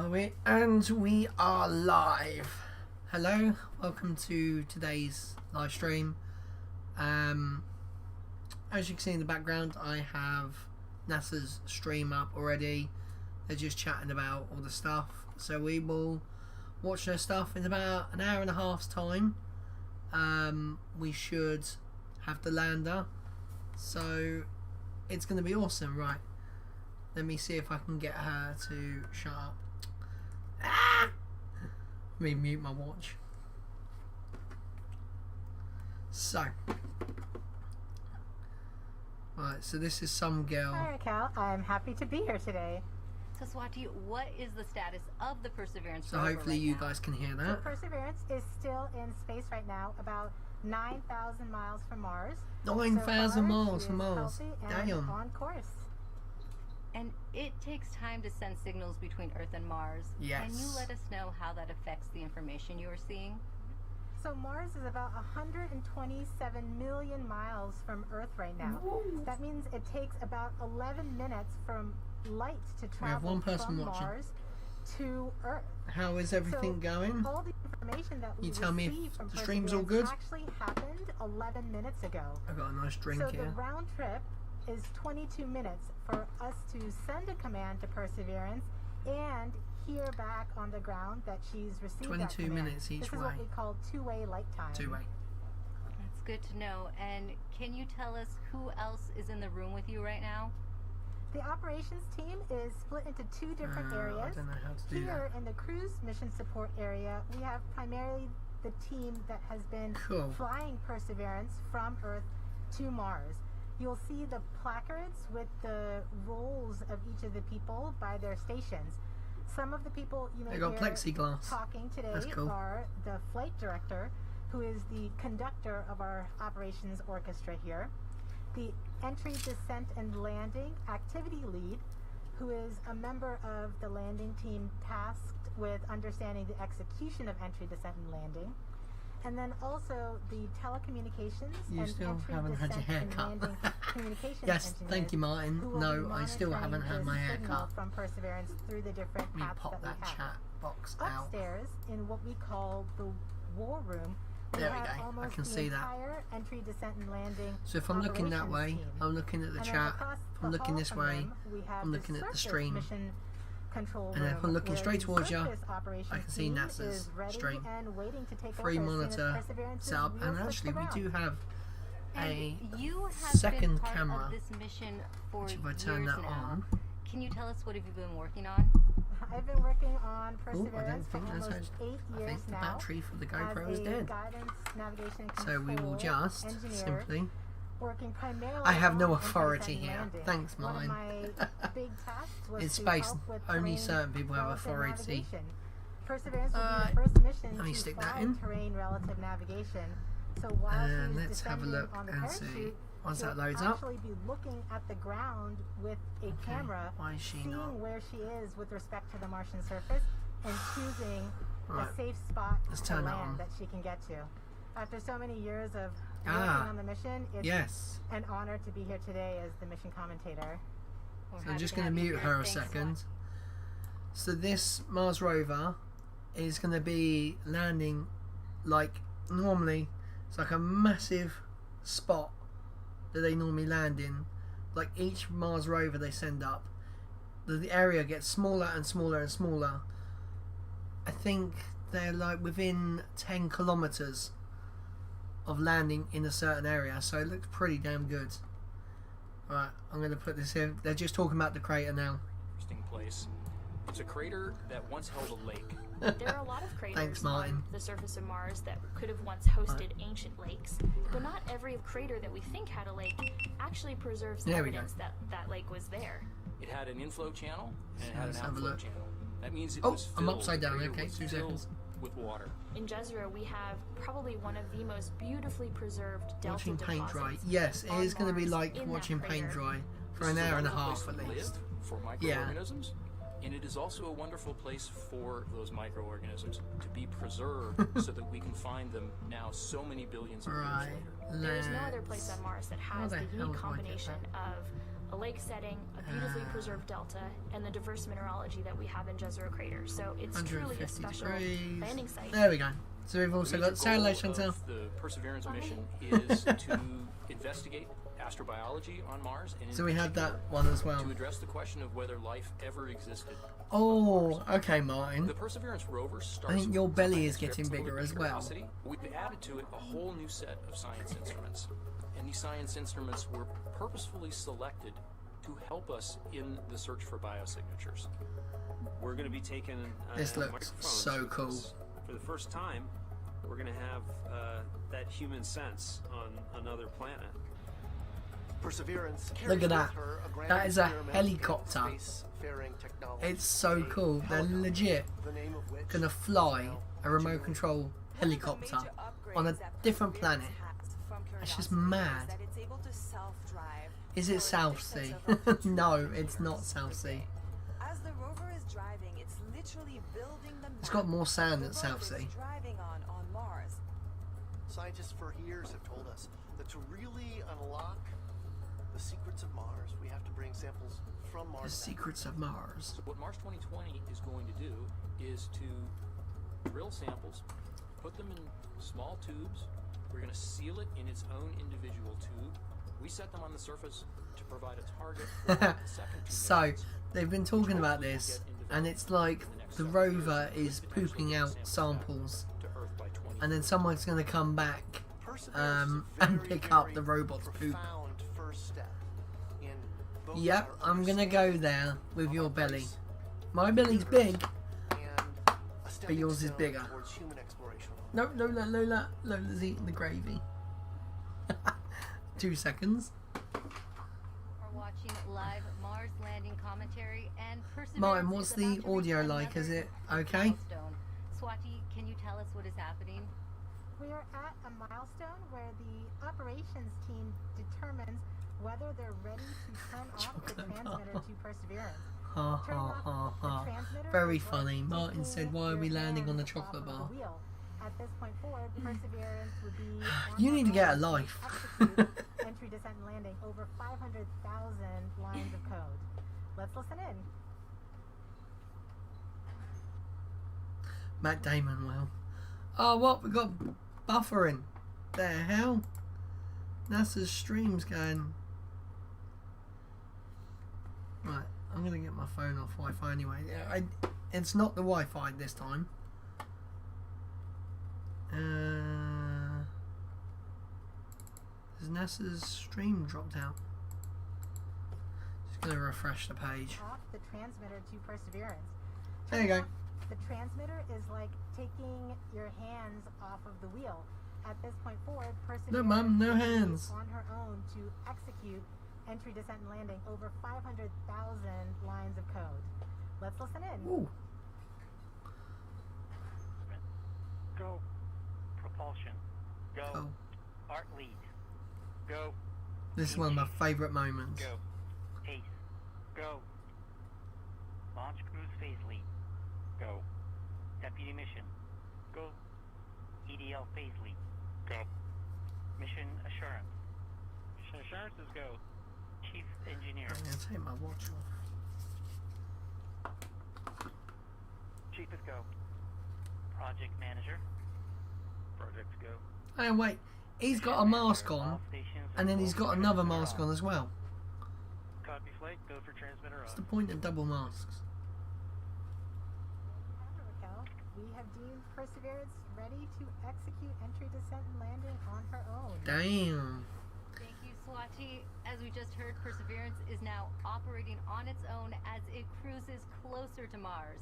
Are we? And we are live. Hello, welcome to today's live stream. As you can see in the background, I have NASA's stream up already. They're just chatting about all the stuff. So we will watch their stuff in about an hour and a half's time. We should have the lander. So it's going to be awesome, right? Let me see if I can get her to shut up. Ah! Let me mute my watch. So. Right, so this is some girl. Hi, Raquel. I'm happy to be here today. So, Swati, what is the status of the Perseverance So Rover hopefully right you now? guys can hear So that. Perseverance is still in space right now, about 9,000 miles from Mars. 9,000 miles from Mars Mars. is healthy and Damn. on course. And it takes time to send signals between Earth and Mars. Yes. Can you let us know how that affects the information you are seeing? So Mars is about 127 million miles from Earth right now. Woo. That means it takes about 11 minutes from light to We have travel one person from watching. Mars to Earth. How is everything going? All the information that we You tell me if received from the stream's all Perseverance good? actually happened 11 minutes ago. I got a nice drink So here. the round trip is 22 minutes for us to send a command to Perseverance and hear back on the ground that she's received 22 that command. minutes each This way. is what we call two-way light time. Two-way. That's good to know. And can you tell us who else is in the room with you right now? The operations team is split into two different I areas. don't know how to do Here that. in the cruise mission support area, we have primarily the team that has been Cool. flying Perseverance from Earth to Mars. You'll see the placards with the roles of each of the people by their stations. Some of the people you may They got hear plexiglass. talking today That's cool. are the flight director, who is the conductor of our operations orchestra here, the entry, descent, and landing activity lead, who is a member of the landing team tasked with understanding the execution of entry, descent, and landing. And then also the telecommunications You and still entry, haven't had your descent, hair and cut. landing communications Yes, engineers thank you, Martin. who will No, be I still monitoring haven't had the my hair signal cut. from Perseverance through the different Let me paths pop that that we have. chat box out. Upstairs, in what we call the war room, There we have go. I almost can the see that. entire entry, descent, and landing. So if I'm looking that way, operations team. I'm looking at the And then chat. across If the I'm looking hall this from way, them, we have I'm looking at the surface stream. mission control And then if I'm room, looking where straight the towards you, surface operations I can see team NASA's is ready stream. and waiting to take Free over as soon monitor as Perseverance's set up, wheels and hit the actually we ground. do have a And you have second been part camera, of this mission for which if I years turn that now. on, Can you tell us what have you been working on? I've been working on oh, I Perseverance don't for think that's almost how, 8 I years think the now. battery for the GoPro as is a dead. guidance, navigation, So we will control just engineer, simply. working primarily I have no on authority entry, descent, here. and landing. Thanks, One mine. of my big tasks was In to space, help with only terrain certain people have relative authority. navigation. Perseverance will be Uh, the first mission let me to stick that fly in. terrain relative navigation. So while And she's let's have a descending look on the and parachute, see. Once she'll that loads up. actually be looking at the ground with a Okay, camera, why is she seeing not? where she is with respect to the Martian surface, and choosing Right. a safe spot Let's to turn that land on. that she can get to. After so many years of working Ah, on the mission, it's Yes. an honor to be here today as the mission commentator. We're So I'm happy just to going to have you mute here. her a Thanks second. So this Mars rover is going to be landing like normally. It's like a massive spot that they normally land in. Like each Mars rover they send up, the area gets smaller and smaller and smaller. I think they're like within 10 kilometers of landing in a certain area, so it looks pretty damn good. Right, I'm going to put this in. They're just talking about the crater now. Interesting place. It's a crater that once held a lake. There are a lot of craters Thanks, Martin. on the surface of Mars that could have once hosted ancient lakes, but not every crater that we think had a lake actually preserves There we go. evidence that that lake was there. It had an inflow channel and it had Let's an have a outflow look. channel. That means it Oh, was I'm filled. upside down. The crater Okay, was 2 filled seconds. with water. In Jezero, we have probably one of the most beautifully preserved delta Watching paint dry. deposits. Yes, it on is going to be Mars like in that watching paint crater. dry for This an is a hour and a wonderful half place at to least. live for Yeah. microorganisms. And it is also a wonderful place for those microorganisms to be preserved so that we can find them now so many billions of years Right. later. There's no other place on Mars that has the the hell unique do I get combination of a lake setting, a beautifully preserved delta, and the diverse mineralogy that we have in Jezero Crater. So it's truly a 150 special degrees. landing site. There we go. So we've also The major got satellite goal Chantal. of the Perseverance mission is to investigate astrobiology on Mars, and in So we had that particular, one as well. to address the question of whether life ever existed. Oh, okay, Martin. The Perseverance Rover starts I think your with belly a is getting trip to bigger look at as well. curiosity. We've added to it a whole new set of science instruments. And these science instruments were purposefully selected to help us in the search for biosignatures. We're going to be taking This looks microphones so with cool. us. For the first time, we're going to have that human sense on another planet. Perseverance Look at carries that. with her a grand That is a experiment in helicopter. spacefaring technology. It's so A cool. They're helicopter, legit the name of which gonna is fly now a remote Juno. control helicopter on a different planet. It's just mad. Is it South Sea? No, it's not South Sea. As the rover is driving, it's literally building the It's map got more sand the than South rover is Sea. driving on Mars. Scientists for years have told us that to really unlock the secrets of Mars, we have to bring samples from Mars. The secrets of Mars. So what Mars 2020 is going to do is to drill samples, put them in small tubes. We're going to seal it in its own individual tube. We set them on the surface to provide a target for the second two So missions. they've been talking about this, and it's like the rover is pooping out samples, to Earth by 20. and then someone's gonna come back Perseverance is a and very, pick up very the robot's poop. profound first step in both Yep, our I'm gonna go there with of your our belly. place My belly's big. and a stepping yours is stone bigger. towards human exploration. No, Lola's eating the gravy. 2 seconds. We're watching live Mars landing commentary and Perseverance. Martin, what's is the about to reach audio like? Is another it okay? milestone. Swati, can you tell us what is happening? We are at a milestone where the operations team determines whether they're ready to turn off the Chocolate transmitter bar. to Perseverance. Ha Turning ha off ha the ha. transmitter Very is like funny. Martin taking said, "Why are your we landing on the hands chocolate off of bar?" the wheel. At this point forward, Perseverance would be on You her need to get a own life. execute entry, descent, and landing over 500,000 lines of code. Let's listen in. Matt Damon will. Oh, what? We got buffering. The hell? NASA's stream's going. Right, I'm gonna get my phone off Wi-Fi anyway. It's not the Wi-Fi this time. Has NASA's stream dropped out? Just gonna refresh the page. Off the transmitter to Perseverance. There you go. The transmitter is like taking your hands off of the wheel. At this point forward, Perseverance No, Mum, no will be hands. on her own to execute entry, descent, and landing over 500,000 lines of code. Let's listen in. Ooh. Go. Propulsion. Go. Oh, Art lead. Go. this is one of my favourite moments. Go. Ace. Go. Launch cruise phase lead. Go. Deputy mission. Go. EDL phase lead. Go. Mission assurance. Mission assurance is go. Chief engineer. I'm gonna take my watch off. Chief is go. Project manager. Projects go. Oh wait, he's got a mask on, and then he's got another mask on as well. Copy flight. Go for transmitter What's off. the point of double masks? Raquel, we have deemed Perseverance ready to execute entry, descent, and landing on her own. Damn. Thank you, Swati. As we just heard, Perseverance is now operating on its own as it cruises closer to Mars.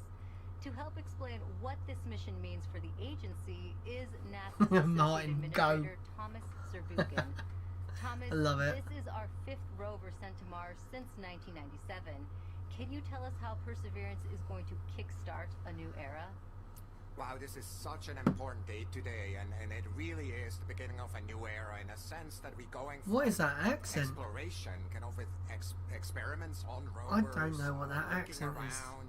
To help explain what this mission means for the agency is NASA's Martin, Associate go. Administrator Thomas Zurbuchen. Thomas, I love it. this is our 5th rover sent to Mars since 1997. Can you tell us how Perseverance is going to kickstart a new era? Wow, this is such an important day today, and it really is the beginning of a new era in a sense that we're going from What is that accent? exploration, kind of with experiments on I rovers. don't know what that looking accent is. around,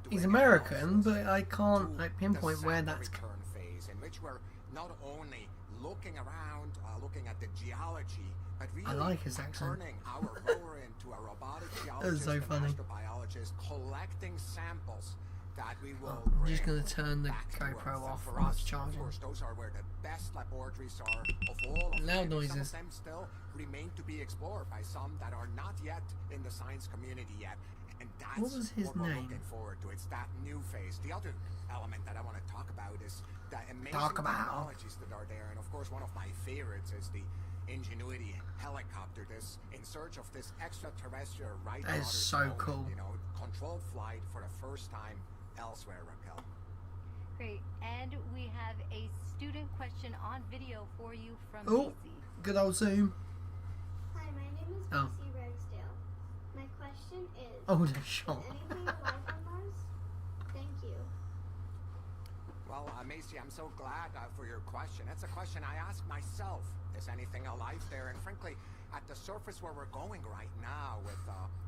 He's doing American, analysis, but I can't to like pinpoint the where sample that's. return phase, in which we're not only looking around, looking at the geology, but really I like his accent. turning our rover into a robotic That is geologist so and funny. astrobiologist, collecting samples that we will Oh, I'm just bring gonna turn the back to GoPro Earth. off For while it's us, charging. of course, those are where the best laboratories are of all of Loud them. noises. Some of them still remain to be explored by some that are not yet in the science community yet. And that's What was his what we're name? looking forward to. It's that new phase. The other element that I want to talk about is the amazing Talk about. technologies that are there. And of course, one of my favorites is the Ingenuity helicopter. This in search of this extraterrestrial right That is so moment, cool. You know, controlled flight for the first time elsewhere, Raquel. Great. And we have a student question on video for you from Oh, Macy. good old Zoom. Hi, my name is Oh. Macy Ragsdale. My question is, Oh, the is shot. anything alive on Mars? Thank you. Well, Macy, I'm so glad for your question. That's a question I ask myself. Is anything alive there? And frankly, at the surface where we're going right now with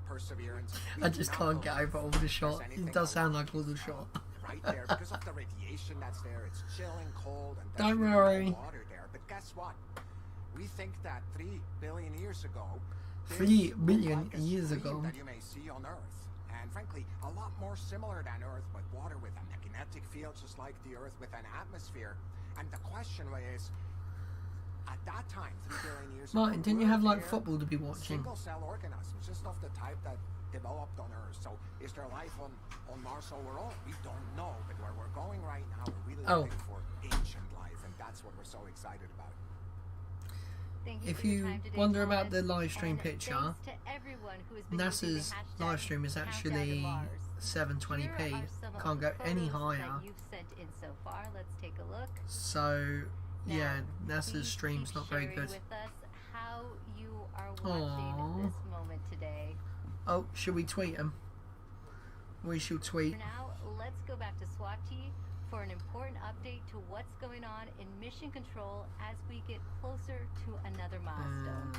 Perseverance, we I do just not can't get believe over all the there's shot. anything It does sound alive, like all the shot. right there because of the radiation that's there. It's chilling, cold, and Don't there's worry. no water there. But guess what? We think that 3 billion years ago, this 3 looked billion like a years stream ago. that you may see on Earth, and frankly, a lot more similar than Earth, but water with a magnetic field, just like the Earth with an atmosphere. And the question is, at that time, 3 billion years Martin, ago, didn't you were have like there football to be watching? single-cell organisms, just of the type that developed on Earth? So, is there life on Mars overall? We don't know, but where we're going right now, we're really Oh. looking for ancient life, and that's what we're so excited about. Thank you If for your you time today, wonder Thomas, about the live stream and picture, thanks to everyone who has been using the NASA's hashtag live stream is Countdown to actually Mars. 720p. Here are some of Can't the go any photos higher. that you've sent in so far. Let's take a look. So, yeah, Now, NASA's please stream's keep not very sharing good. with us how you are Aw. watching this moment today. Oh, should we tweet them? We should tweet. For now, let's go back to Swati for an important update to what's going on in mission control as we get closer to another milestone.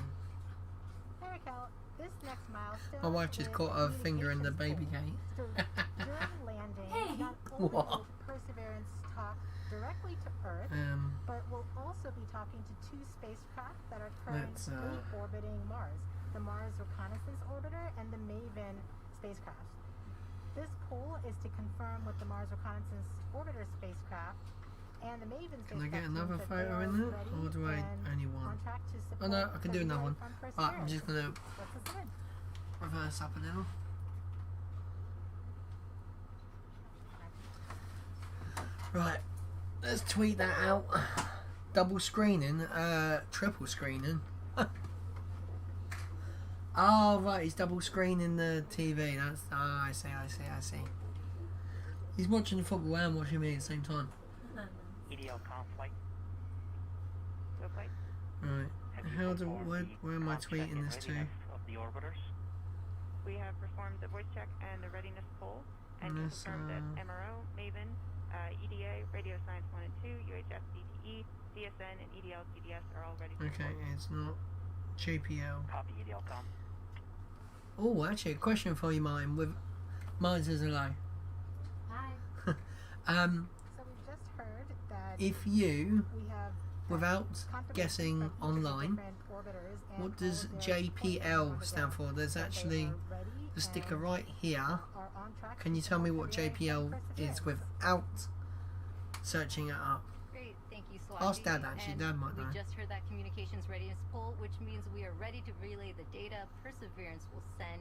Hey, Raquel, this next milestone. My wife just is caught her finger in the baby communications gate. pole. So during landing, not only What? will Perseverance talk directly to Earth, but we'll also be talking to 2 spacecraft that are Let's, currently orbiting Mars, the Mars Reconnaissance Orbiter and the MAVEN spacecraft. This poll is to confirm with the Mars Reconnaissance Orbiter spacecraft and the MAVEN spacecraft. Can I get teams another that photo they in are there? ready Or do I and only one? on track to Oh no, support I can do the another relay one. from Right, I'm Perseverance. just gonna What's this one? reverse up a little. Right, let's tweet that out. Double screening, triple screening. Oh right, he's double screening the TV. That's I see. He's watching the football and watching me at the same time. EDL conflict. Look like. Right. Have you How do performed the where am I comm check tweeting and this to? readiness of the orbiters? We have performed the voice check and the readiness poll, and confirmed that MRO, MAVEN, EDA, Radio Science 1 and 2, UHF, DTE, DSN, and EDL, GDS are all ready for Okay, report. it's not JPL. Copy EDL com. Oh, actually, a question for you, Martin. With mine says hello. Hi. Um, So we've just heard that if you, we have without confirmation guessing from each of the online, different orbiters and what does all of their JPL points stand on for? There's that they actually are ready the sticker and right here. are on track Can to you tell me support what Perseverance JPL and is Perseverance. without searching it up? Great, thank you, Swati. Ask Dad, actually. And Dad might know. We just heard that communications readiness poll, which means we are ready to relay the data Perseverance will send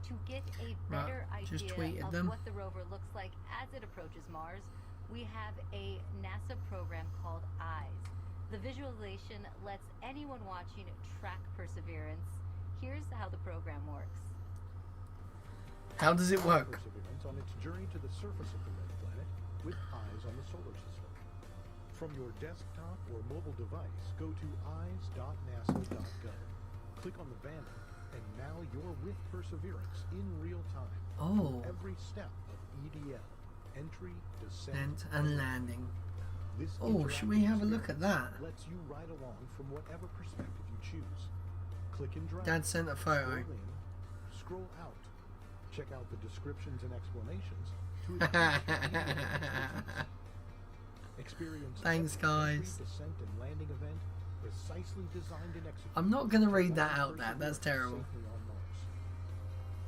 to get a better just idea tweeted of them. what the rover looks like as it approaches Mars. We have a NASA program called EYES. The visualization lets anyone watching track Perseverance. Here's how the program works. How does it work? Perseverance on its journey to the surface of the red planet with eyes on the solar system. From your desktop or mobile device, go to eyes.nasa.gov. Click on the banner, and now you're with Perseverance in real time. Oh. Through every step of EDL. entry, Descent and landing. This Oh, should we have a look at that? lets you ride along from whatever perspective you choose. Click and drag. Dad sent a photo. Scroll in, scroll out. Check out the descriptions and explanations to experience Thanks, every guys. entry, descent and landing event precisely designed and executed. I'm not going to read that out, Dad. That's terrible. Safely on Mars.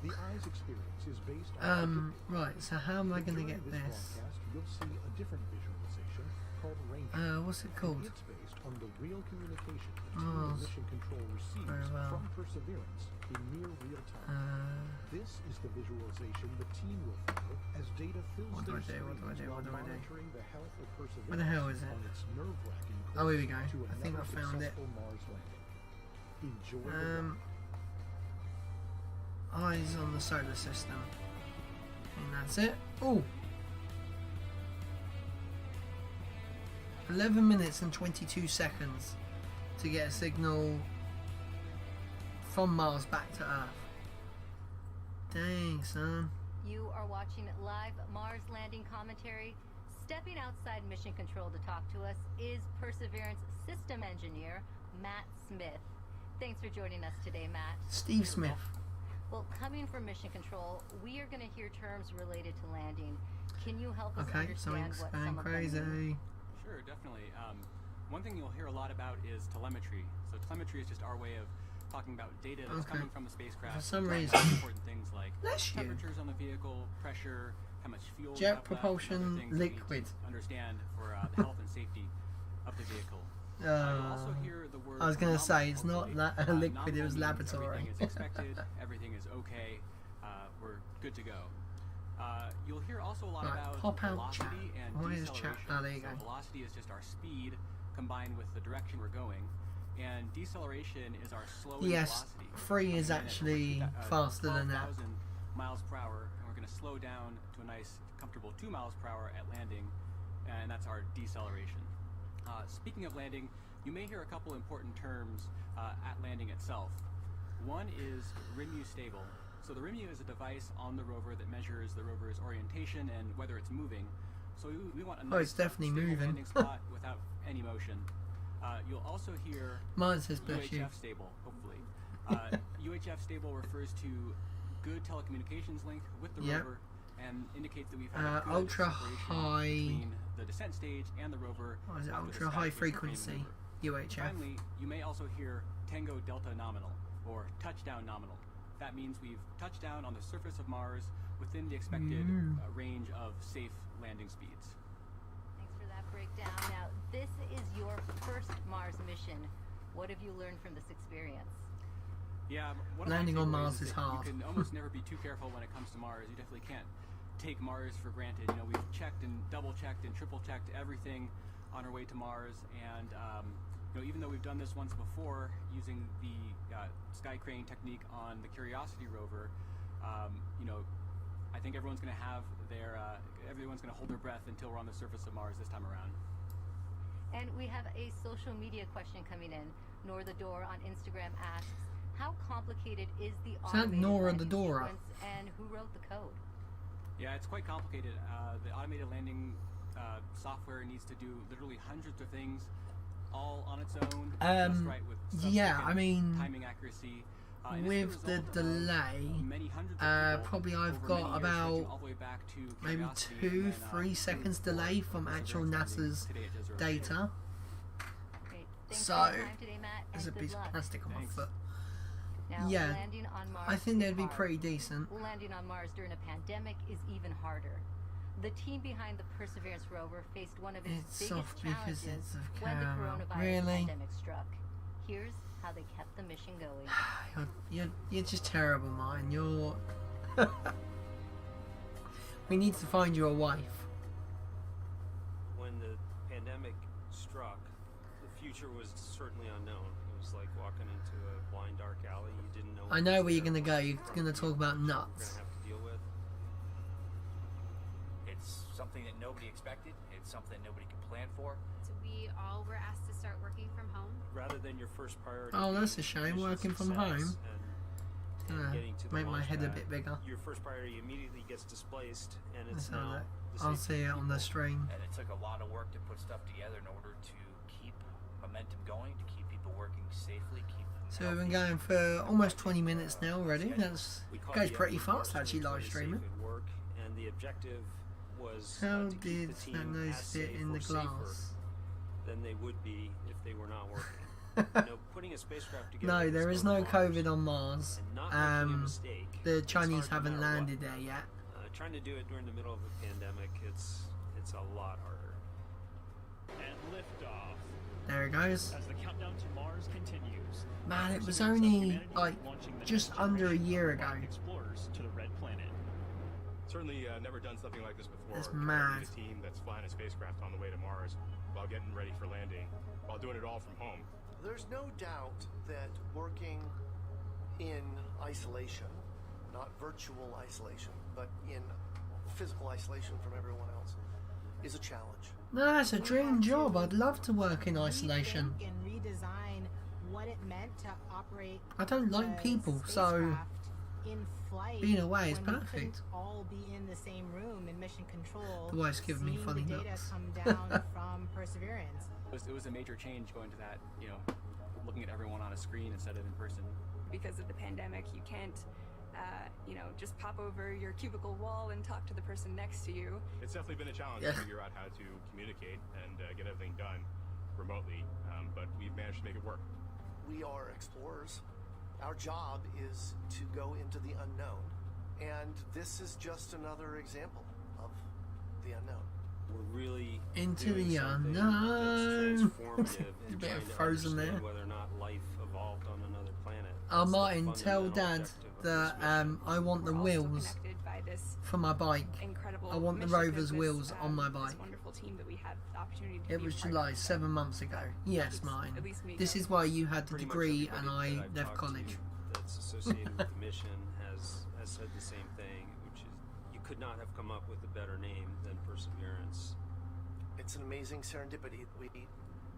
The EYES experience is based on Right, so how am I going to During get this this? broadcast, you'll see a different visualization called Ranger. What's it called? It's based on the real communication the team Oh, of Mission Control receives very well. from Perseverance in near real time. This is the visualization the team will follow as data fills What do their I do? What do I screens do? while What do I do? monitoring the health of Perseverance Where the hell is it? on its nerve-wracking course Oh, here we go. to I think I another found it. successful Mars landing. Enjoy the ride. Eyes on the solar system. And that's it. Oh! 11 minutes and 22 seconds to get a signal from Mars back to Earth. Dang, son. You are watching live Mars landing commentary. Stepping outside Mission Control to talk to us is Perseverance System Engineer Matt Smith. Thanks for joining us today, Matt. Steve Smith. Well, coming from Mission Control, we are going to hear terms related to landing. Can you help us Okay, understand something's what going some of them mean? crazy. Sure, definitely. One thing you'll hear a lot about is telemetry. So telemetry is just our way of talking about data that's Okay. coming from the spacecraft. For some talking reason. about important things like Bless you. temperatures on the vehicle, pressure, how much fuel you Jet have left, and propulsion other things that we need liquid. to understand for the health and safety of the vehicle. You'll also hear the word I was going to nominal, say, it's not hopefully. liquid, it was Nominal means laboratory. Everything is expected, everything is okay, we're good to go. You'll hear also a lot Right, about pop out velocity chat. and Why is deceleration. chat? Oh, there you So go. velocity is just our speed combined with the direction we're going, and deceleration is our slowing Yes, velocity. 3 is Coming in at actually faster than that. 12,000 miles per hour, and we're going to slow down to a nice, comfortable 2 miles per hour at landing, and that's our deceleration. Speaking of landing, you may hear a couple important terms at landing itself. One is RIMU stable. So the RIMU is a device on the rover that measures the rover's orientation and whether it's moving. So we want a nice, it's definitely stable moving. landing spot without any motion. You'll also hear Mine says bless you. UHF stable, hopefully. UHF stable refers to good telecommunications link with the Yep. rover and indicates that we've had a good ultra separation high. between the descent stage and the rover. What is it? after the Ultra high sky frequency. UHF. Finally, you may also hear Tango Delta nominal or touchdown nominal. That means we've touched down on the surface of Mars within the expected range of safe landing speeds. Thanks for that breakdown. Now, this is your first Mars mission. What have you learned from this experience? Yeah, one of my Landing on takeaways Mars is that hard. You can almost never be too careful when it comes to Mars. You definitely can't take Mars for granted. You know, we've checked and double-checked and triple-checked everything on our way to Mars, and you know, even though we've done this once before using the sky crane technique on the Curiosity rover, you know, I think everyone's going to have everyone's going to hold their breath until we're on the surface of Mars this time around. And we have a social media question coming in. Nor the Door on Instagram asks, how complicated is the automated Nora landing the Dora. sequence and who wrote the code? Yeah, it's quite complicated. The automated landing software needs to do literally hundreds of things all on its own, just right with yeah, sub-second I mean, timing accuracy. And with it's the result of delay, many hundreds of people probably I've over got many years about reaching all the way back to maybe Curiosity and then, 2-3 seconds delay from actual NASA's today at Jezero data. Great. Thanks So, for your time today, Matt, there's a and piece good of luck. plastic on my foot. Now, Yeah, landing on Mars I think is they'd be hard. pretty decent. Landing on Mars during a pandemic is even harder. The team behind the Perseverance rover faced one of its It's biggest soft because challenges it's of when the camera. coronavirus Really? pandemic struck. Here's how they kept the mission going. You're just terrible, man. You're. We need to find you a wife. When the pandemic struck, the future was certainly unknown. It was like walking into a blind, dark alley. You didn't know. I know where you're gonna go. You're gonna talk about nuts. We're gonna have to deal with. It's something that nobody expected. It's something nobody could plan for. So we all were asked to start working from home. Rather than your first priority. Oh, that's a shame. mission Working from success home. and and getting to the Make my launch head a pad, bit bigger. your first priority immediately gets displaced, and it's Let's have now that. the I'll safety see it of on the people. stream. And it took a lot of work to put stuff together in order to keep momentum going, to keep people working safely, keep them So we've been healthy. going for almost 20 minutes now already. That's We caught goes the pretty effort fast actually yesterday live to streaming. safe at work, and the objective was How to keep did the that team nose as fit safe in or the safer glass? than they would be if they were not working. Putting a spacecraft together. No, there is no COVID on Mars. And not making a mistake. The It's Chinese hard no haven't matter landed what. there yet. Trying to do it during the middle of a pandemic, it's a lot harder. And liftoff. There it goes. As the countdown to Mars continues. Man, it was Perseverance of only humanity like launching the just next under a generation year of ago. robotic explorers to the red planet. Certainly never done something like this before. That's Trying to mad. lead a team that's flying a spacecraft on the way to Mars while getting ready for landing, while doing it all from home. There's no doubt that working in isolation, not virtual isolation, but in physical isolation from everyone else, is a challenge. No, that's a dream job. I'd love to work in isolation. Rethink and redesign what it meant to operate. I don't like the people, so spacecraft in flight being away is when we perfect. couldn't all be in the same room in mission control. The wife's giving me seeing funny the data looks. come down from Perseverance. It was a major change going to that, you know, looking at everyone on a screen instead of in person. Because of the pandemic, you can't, just pop over your cubicle wall and talk to the person next to you. It's definitely been a challenge Yeah. to figure out how to communicate and get everything done remotely, but we've managed to make it work. We are explorers. Our job is to go into the unknown. And this is just another example of the unknown. We're really Into doing the something unknown. that's transformative A in bit trying of to Frozen there. understand whether or not life evolved on another planet. Oh, That's the Martin, tell fundamental Dad objective of that this mission. I want the We're also wheels connected by this for my bike. incredible I want the mission Rover's of this, wheels on my this bike. wonderful team that we had the opportunity to It be was a part July, of. 7 months ago. Yes, Martin. at least me This know. is why you had the Pretty much degree and everybody I that I've left talked to college. that's associated with the mission has said the same thing, which is you could not have come up with a better name than Perseverance. It's an amazing serendipity. We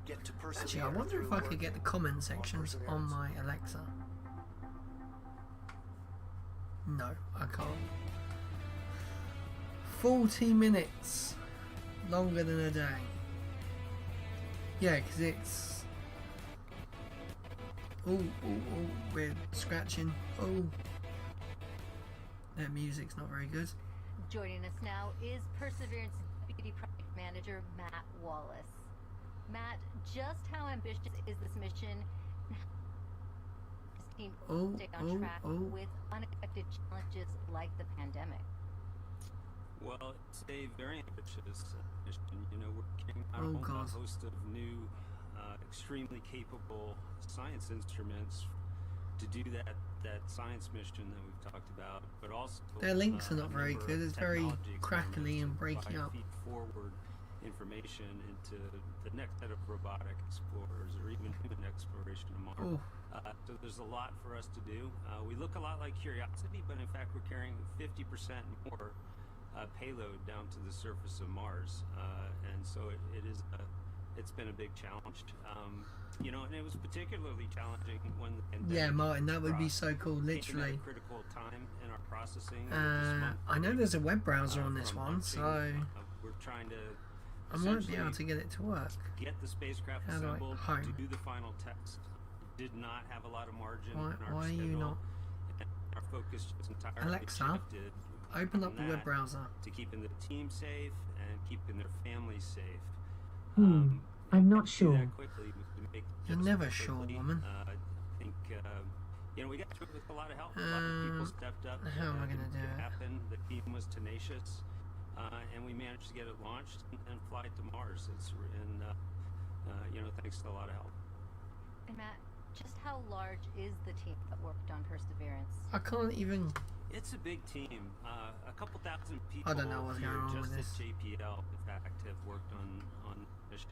get to persevere. Actually, I wonder if through I could work get the comment sections on Perseverance. my Alexa. No, I can't. 40 minutes. Longer than a day. Yeah, because it's... Oh, we're scratching. Oh. That music's not very good. Joining us now is Perseverance Deputy Project Manager Matt Wallace. Matt, just how ambitious is this mission? His team stay on track with unexpected challenges like the pandemic. Well, it's a very ambitious mission. You know, we're carrying out Oh, a God. host of new, extremely capable science instruments to do that science mission that we've talked about, but also Their links are not a very number good. of It's very technology crackly and experiments breaking to up. feed forward information into the next set of robotic explorers or even human exploration of Mars. Oh. So there's a lot for us to do. We look a lot like Curiosity, but in fact we're carrying 50% more payload down to the surface of Mars, and so it's been a big challenge. You know, and it was particularly challenging when the pandemic Yeah, Martin, that would be struck. so cool, Came at a literally. critical time in our processing. This month, I know there's a web browser on this from one, launching, so we're trying to I might be able essentially to get it to work. get the spacecraft How do I- assembled home. to do the final test. Did not have a lot of margin Why- in our why are schedule. you not- And our focus just entirely Alexa, shifted open up from the web that browser. to keeping the team safe and keeping their families safe. I'm not Do sure. that quickly was to make You're just never quickly. sure, woman. I think you know, we got through it with a lot of help. A lot of people stepped up. How am I to gonna do make it? happen. The team was tenacious, and we managed to get it launched and fly it to Mars. You know, thanks to a lot of help. And Matt, just how large is the team that worked on Perseverance? I can't even... It's a big team. A couple thousand people I don't know what's here going on just with at this. JPL, in fact, have worked on the mission.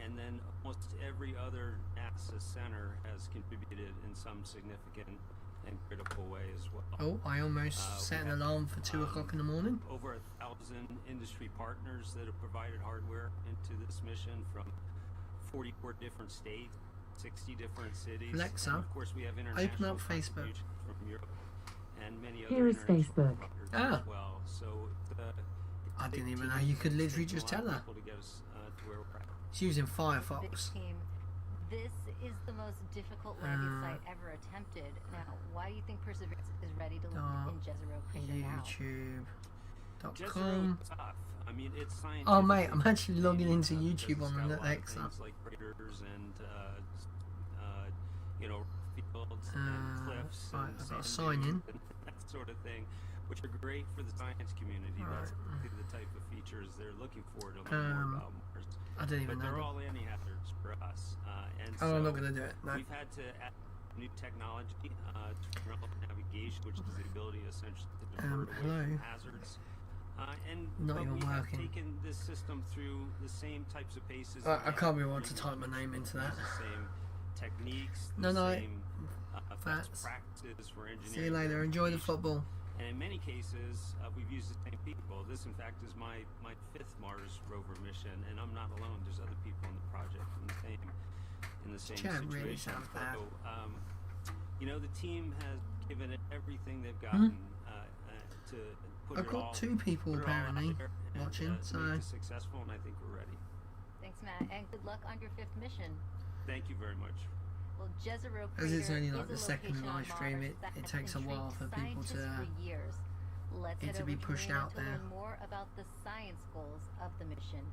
And then almost every other NASA center has contributed in some significant and critical way as well. Oh, I almost set an alarm for 2 o'clock in the morning. Over 1,000 industry partners that have provided hardware into this mission from 44 different states. 60 different cities. Alexa, And of course, we have open international up Facebook. contributions from Europe and many other Here is international Facebook. partners Ah. as well. So I big didn't even team. know you could It's literally taken a just lot tell of her. people to get us to where we're at. She's using Big Firefox. team. This is the most difficult landing site ever attempted. Now, why do you think Perseverance is ready to land in Jezero Crater now? Jezero YouTube.com. is tough. I mean, it's scientific. Oh mate, I'm actually logging into because YouTube it's on got a lot of Alexa. things like craters and you know, fields and cliffs right, and I've got to sand sign dunes in. and that sort of thing, which are great for the science community. That's exactly the type of features they're looking for to learn more about Mars. I don't even but know they're that. all landing hazards for us. And Oh, so I'm not going to do it. No. we've had to add new technology to remote navigation, which is the ability essentially to divert away hello. from hazards. Not But even we have working. taken this system through the same types of paces. I can't be able to type my name into that. The same techniques, No, the no. same best That's- practices for engineering. See you later. Enjoy the football. And in many cases, we've used the same people. This, in fact, is my fifth Mars rover mission, and I'm not alone. There's other people in the project in the same Chat situation. really sounds bad. So, you know, the team has given it everything they've gotten to put I've it got all, 2 people put it all out apparently there and, watching, to so make this successful, and I think we're ready. Thanks, Matt, and good luck on your 5th mission. Thank you very much. Well, Jezero as it's Crater only is like a the second location on live stream, Mars that it has takes a while for intrigued people scientists to for years. Let's head to over be to pushed Marina out to there. learn more about the science goals of the mission.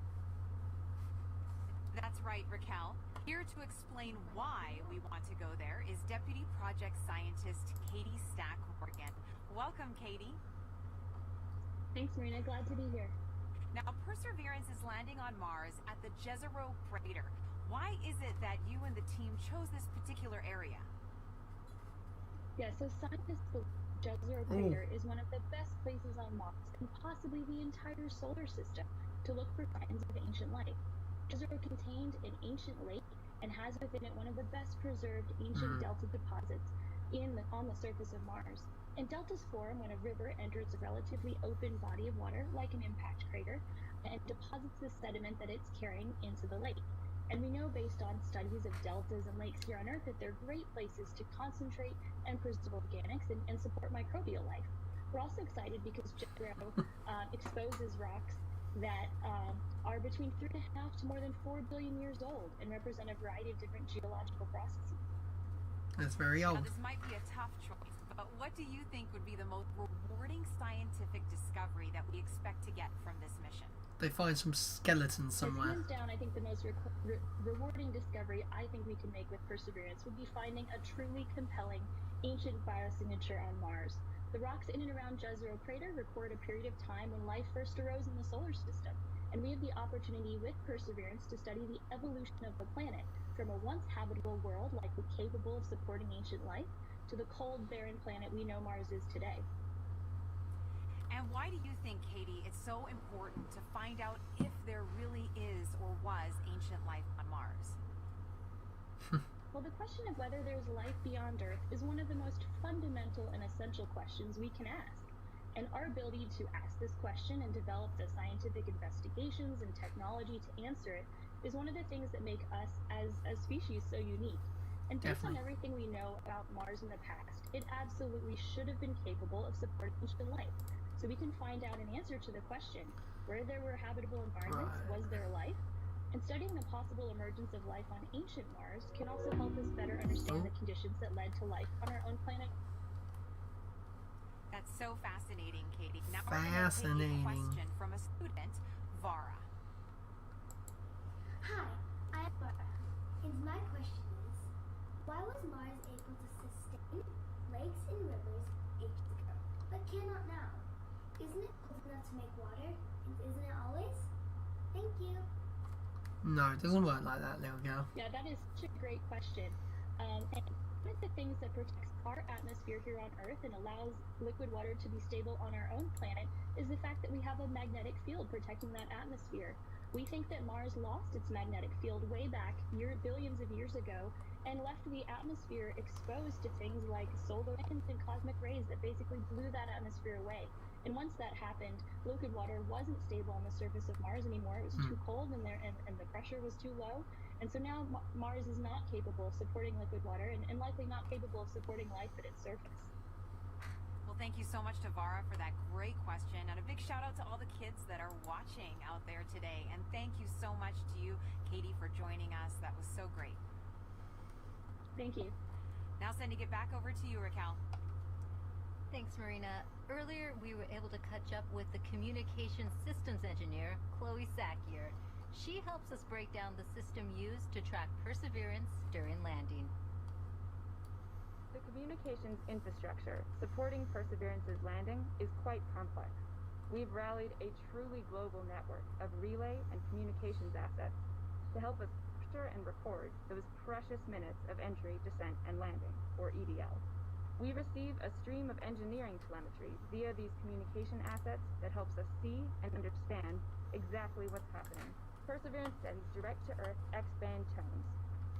That's right, Raquel. Here to explain why we want to go there is Deputy Project Scientist Katie Stack Morgan. Welcome, Katie. Thanks, Marina. Glad to be here. Now, Perseverance is landing on Mars at the Jezero Crater. Why is it that you and the team chose this particular area? Yeah, so scientists believe Jezero Crater is one of the best places on Mars and possibly the entire solar system to look for signs of ancient life. Jezero contained an ancient lake and has within it one of the best preserved ancient delta deposits on the surface of Mars. And deltas form when a river enters a relatively open body of water, like an impact crater, and deposits the sediment that it's carrying into the lake. And we know based on studies of deltas and lakes here on Earth that they're great places to concentrate and preserve organics and support microbial life. We're also excited because Jezero exposes rocks that are between 3.5 to more than 4 billion years old and represent a variety of different geological processes. That's very old. Now, this might be a tough choice, but what do you think would be the most rewarding scientific discovery that we expect to get from this mission? They find some skeletons somewhere. Hands down, I think the most rewarding discovery I think we can make with Perseverance would be finding a truly compelling ancient biosignature on Mars. The rocks in and around Jezero Crater record a period of time when life first arose in the solar system, and we have the opportunity with Perseverance to study the evolution of the planet from a once habitable world likely capable of supporting ancient life to the cold, barren planet we know Mars is today. And why do you think, Katie, it's so important to find out if there really is or was ancient life on Mars? Well, the question of whether there's life beyond Earth is one of the most fundamental and essential questions we can ask. And our ability to ask this question and develop the scientific investigations and technology to answer it is one of the things that make us as a species so unique. And based on everything we know about Mars in the past, it absolutely should have been capable of supporting ancient life. So we can find out an answer to the question, where there were habitable environments, was there life? And studying the possible emergence of life on ancient Mars can also help us better understand the conditions that led to life on our own planet. That's so fascinating, Katie. Now we're going to take a question from a student, Vara. Hi, I'm Vara, and my question is, why was Mars able to sustain lakes and rivers ages ago, but cannot now? Isn't it cold enough to make water, and isn't it always? Thank you. No, it doesn't work like that, little girl. Yeah, that is such a great question. And one of the things that protects our atmosphere here on Earth and allows liquid water to be stable on our own planet is the fact that we have a magnetic field protecting that atmosphere. We think that Mars lost its magnetic field way back billions of years ago and left the atmosphere exposed to things like solar winds and cosmic rays that basically blew that atmosphere away. And once that happened, liquid water wasn't stable on the surface of Mars anymore. It was too cold and the pressure was too low. And so now Mars is not capable of supporting liquid water and likely not capable of supporting life at its surface. Well, thank you so much to Vara for that great question, and a big shout out to all the kids that are watching out there today. And thank you so much to you, Katie, for joining us. That was so great. Thank you. Now sending it back over to you, Raquel. Thanks, Marina. Earlier, we were able to catch up with the communication systems engineer, Chloe Sakier. She helps us break down the system used to track Perseverance during landing. The communications infrastructure supporting Perseverance's landing is quite complex. We've rallied a truly global network of relay and communications assets to help us capture and record those precious minutes of entry, descent, and landing, or EDL. We receive a stream of engineering telemetry via these communication assets that helps us see and understand exactly what's happening. Perseverance sends direct-to-Earth X-band tones,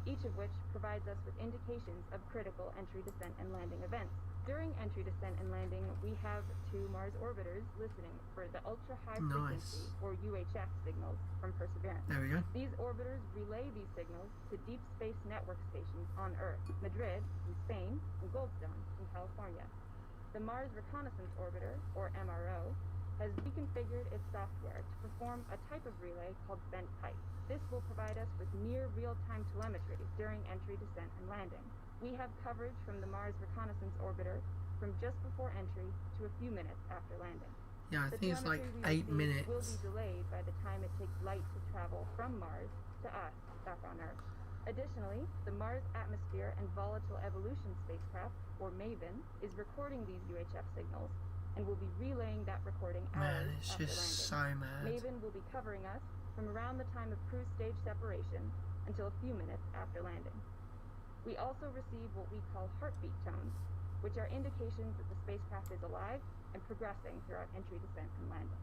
each of which provides us with indications of critical entry, descent, and landing events. During entry, descent, and landing, we have 2 Mars orbiters listening for the ultra-high frequency, or UHF, signals from Perseverance. There we go. These orbiters relay these signals to deep space network stations on Earth, Madrid in Spain, and Goldstone in California. The Mars Reconnaissance Orbiter, or MRO, has reconfigured its software to perform a type of relay called bent pipe. This will provide us with near real-time telemetry during entry, descent, and landing. We have coverage from the Mars Reconnaissance Orbiter from just before entry to a few minutes after landing. Yeah, I think it's like 8 minutes. Will be delayed by the time it takes light to travel from Mars to us back on Earth. Additionally, the Mars Atmosphere and Volatile Evolution spacecraft, or MAVEN, is recording these UHF signals and will be relaying that recording hours Man, it's after just landing. so mad. MAVEN will be covering us from around the time of cruise stage separation until a few minutes after landing. We also receive what we call heartbeat tones, which are indications that the spacecraft is alive and progressing throughout entry, descent, and landing.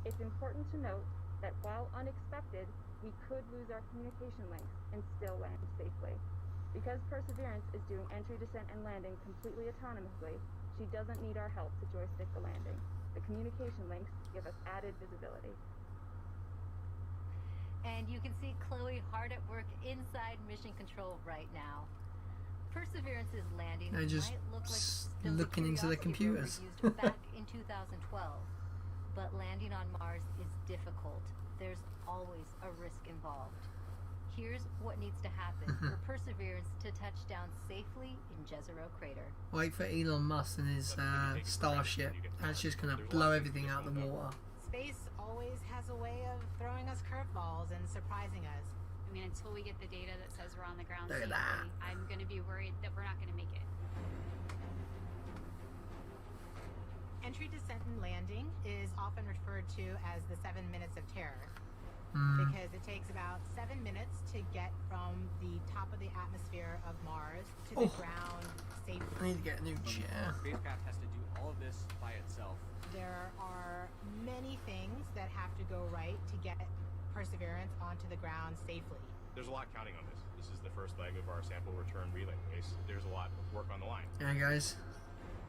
It's important to note that while unexpected, we could lose our communication links and still land safely. Because Perseverance is doing entry, descent, and landing completely autonomously, she doesn't need our help to joystick the landing. The communication links give us added visibility. And you can see Chloe hard at work inside mission control right now. Perseverance's landing They're just might look like systems looking into the Curiosity rover computers. used back in 2012, but landing on Mars is difficult. There's always a risk involved. Here's what needs to happen for Perseverance to touch down safely in Jezero Crater. Wait for Elon Musk and his starship. That's just going to blow everything out the water. Space always has a way of throwing us curveballs and surprising us. I mean, until we get the data that says we're on the ground Look at safely, that. I'm going to be worried that we're not going to make it. Entry, descent, and landing is often referred to as the 7 minutes of terror. Because it takes about 7 minutes to get from the top of the atmosphere of Mars to the ground safely. I need to get a new chair. The spacecraft has to do all of this by itself. There are many things that have to go right to get Perseverance onto the ground safely. There's a lot counting on this. This is the first leg of our sample return relay race. There's a lot of work on the line. Yeah, guys.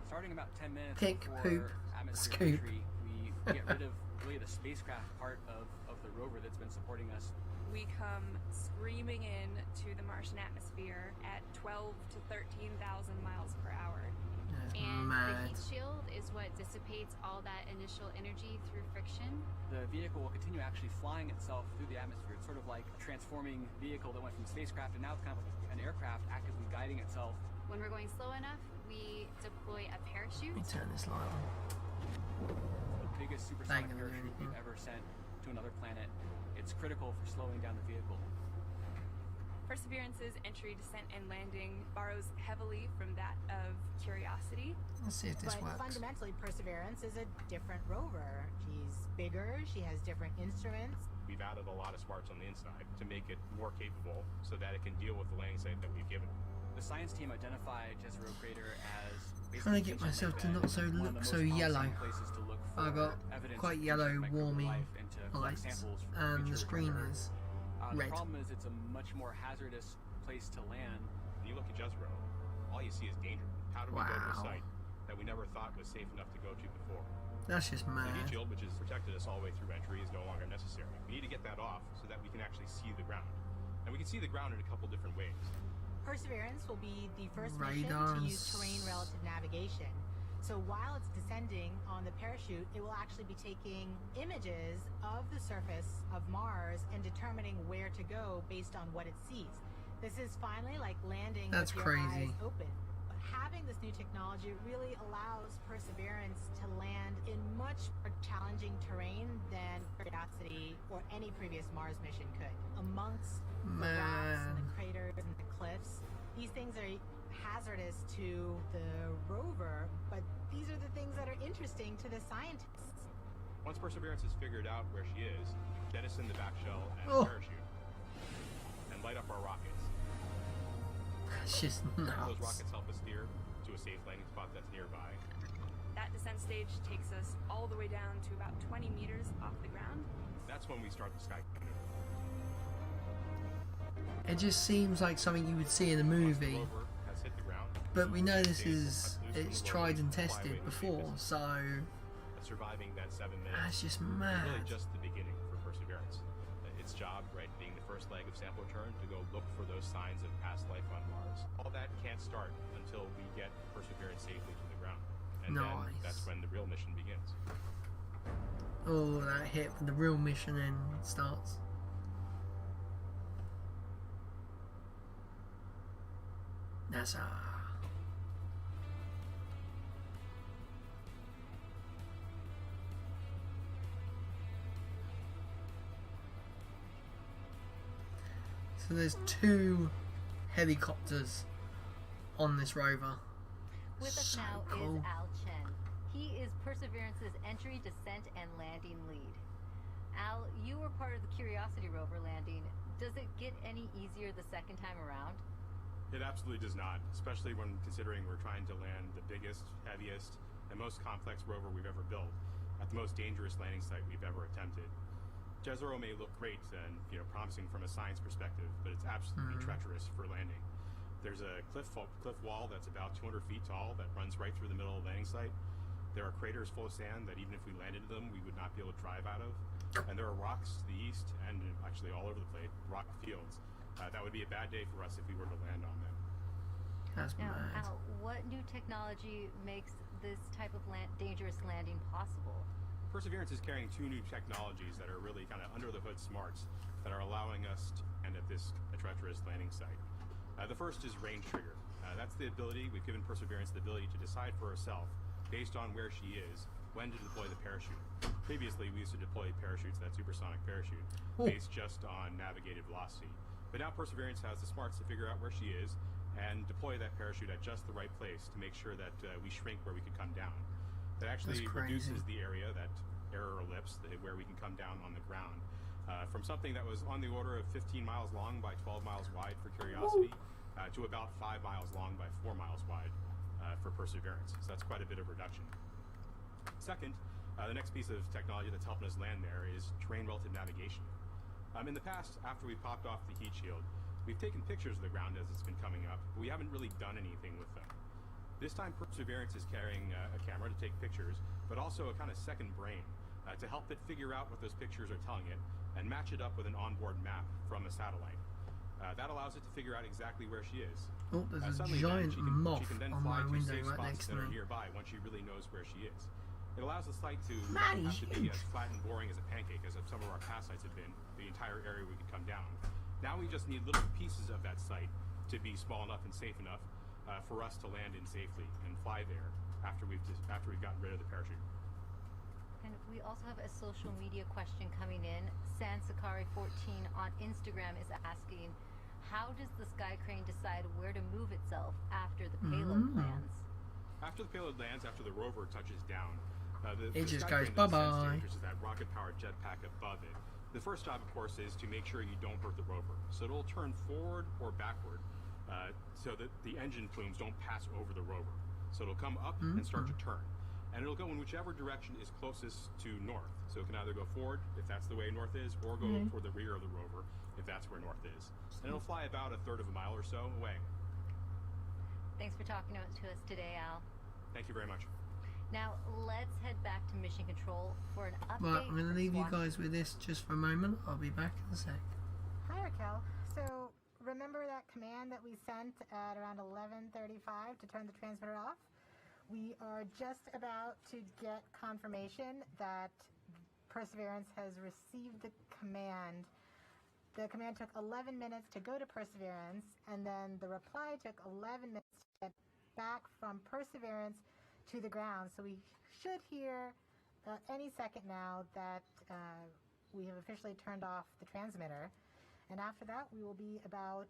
Starting about 10 minutes Pick, before poop, atmosphere scoop. entry, we get rid of really the spacecraft part of the rover that's been supporting us. We come screaming in to the Martian atmosphere at 12 to 13,000 miles per hour. That's And mad. the heat shield is what dissipates all that initial energy through friction. The vehicle will continue actually flying itself through the atmosphere. It's sort of like a transforming vehicle that went from spacecraft and now it's kind of like an aircraft actively guiding itself. When we're going slow enough, we deploy a parachute. Let me turn this light on. The biggest supersonic parachute we've ever sent to another planet. It's critical for slowing down the vehicle. Perseverance's entry, descent, and landing borrows heavily from that of Curiosity. Let's see if this But works. fundamentally, Perseverance is a different rover. She's bigger, she has different instruments. We've added a lot of smarts on the inside to make it more capable so that it can deal with the landing site that we've given it. The science team identified Jezero Crater as Trying to get myself to not so look so yellow. I got quite yellow, warmy lights, and the screen is red. The problem is it's a much more hazardous place to land. When you look at Jezero, all you see is danger. How do we go to a Wow. site that we never thought was safe enough to go to before? That's just The heat mad. shield, which has protected us all the way through entry, is no longer necessary. We need to get that off so that we can actually see the ground. And And we can see the ground in a couple different ways. Perseverance will be the first mission to use terrain relative navigation. So while it's descending on the parachute, it will actually be taking images of the surface of Mars and determining where to go based on what it sees. This is finally like landing with your eyes open. But having this new technology really allows Perseverance to land in much more challenging terrain than Curiosity or any previous Mars mission could. Amongst the rocks and the craters and the cliffs, these things are hazardous to the rover, but these are the things that are interesting to the scientists. Once Perseverance has figured out where she is, jettison the back shell and parachute, and light up our rockets. That's just nuts. Those rockets help us steer to a safe landing spot that's nearby. That descent stage takes us all the way down to about 20 meters off the ground. That's when we start the sky. It just seems like something you would see in a movie. But we know it's tried and tested before, so surviving that 7 minutes. That's just mad. Really just the beginning for Perseverance. Its job, right, being the first leg of sample return, to go look for those signs of past life on Mars. All that can't start until we get Perseverance safely to the ground, and then that's when the real mission begins. Oh, that hit when the real mission then starts. NASA. So there's 2 helicopters on this rover. With us now is Al Chen. He is Perseverance's entry, descent, and landing lead. Al, you were part of the Curiosity rover landing. Does it get any easier the second time around? It absolutely does not, especially when considering we're trying to land the biggest, heaviest, and most complex rover we've ever built at the most dangerous landing site we've ever attempted. Jezero may look great and promising from a science perspective, but it's absolutely treacherous for landing. There's a cliff wall that's about 200 feet tall that runs right through the middle of the landing site. There are craters full of sand that even if we landed them, we would not be able to drive out of. And there are rocks to the east and actually all over the place, rock fields. That would be a bad day for us if we were to land on them. That's now, mad. Al, what new technology makes this type of dangerous landing possible? Perseverance is carrying 2 new technologies that are really kind of under the hood smarts that are allowing us to land at this treacherous landing site. The first is range trigger. That's the ability, we've given Perseverance the ability to decide for herself, based on where she is, when to deploy the parachute. Previously, we used to deploy parachutes, that supersonic parachute, based just on navigated velocity. But now Perseverance has the smarts to figure out where she is and deploy that parachute at just the right place to make sure that we shrink where we could come down. That actually reduces the area, that error ellipse, where we can come down on the ground, from something that was on the order of 15 miles long by 12 miles wide for Curiosity to about 5 miles long by 4 miles wide for Perseverance. So that's quite a bit of reduction. Second, the next piece of technology that's helping us land there is terrain relative navigation. In the past, after we popped off the heat shield, we've taken pictures of the ground as it's been coming up, but we haven't really done anything with them. This time Perseverance is carrying a camera to take pictures, but also a kind of second brain to help it figure out what those pictures are telling it and match it up with an onboard map from a satellite. That allows it to figure out exactly where she is. Oh, there's a giant moth on my window right next to me. Nearby once she really knows where she is. It allows the site to not have to be as flat and boring as a pancake as some of our past sites have been, the entire area we could come down. Now we just need little pieces of that site to be small enough and safe enough for us to land in safely and fly there after we've gotten rid of the parachute. And we also have a social media question coming in. Sansakari14 on Instagram is asking, how does the Sky Crane decide where to move itself after the payload lands? After the payload lands, after the rover touches down, it just goes bye-bye. Which is that rocket-powered jetpack above it. The first job, of course, is to make sure you don't hurt the rover. So it'll turn forward or backward so that the engine plumes don't pass over the rover. So it'll come up and start to turn. And it'll go in whichever direction is closest to north. So it can either go forward, if that's the way north is, or go for the rear of the rover, if that's where north is. And it'll fly about 1/3 of a mile or so away. Thanks for talking to us today, Al. Thank you very much. Now, let's head back to Mission Control for an update. Right, I'm going to leave you guys with this just for a moment. I'll be back in a sec. Hi, Raquel. So remember that command that we sent at around 11:35 to turn the transmitter off? We are just about to get confirmation that Perseverance has received the command. The command took 11 minutes to go to Perseverance, and then the reply took 11 minutes to get back from Perseverance to the ground. So we should hear any second now that we have officially turned off the transmitter. And after that, we will be about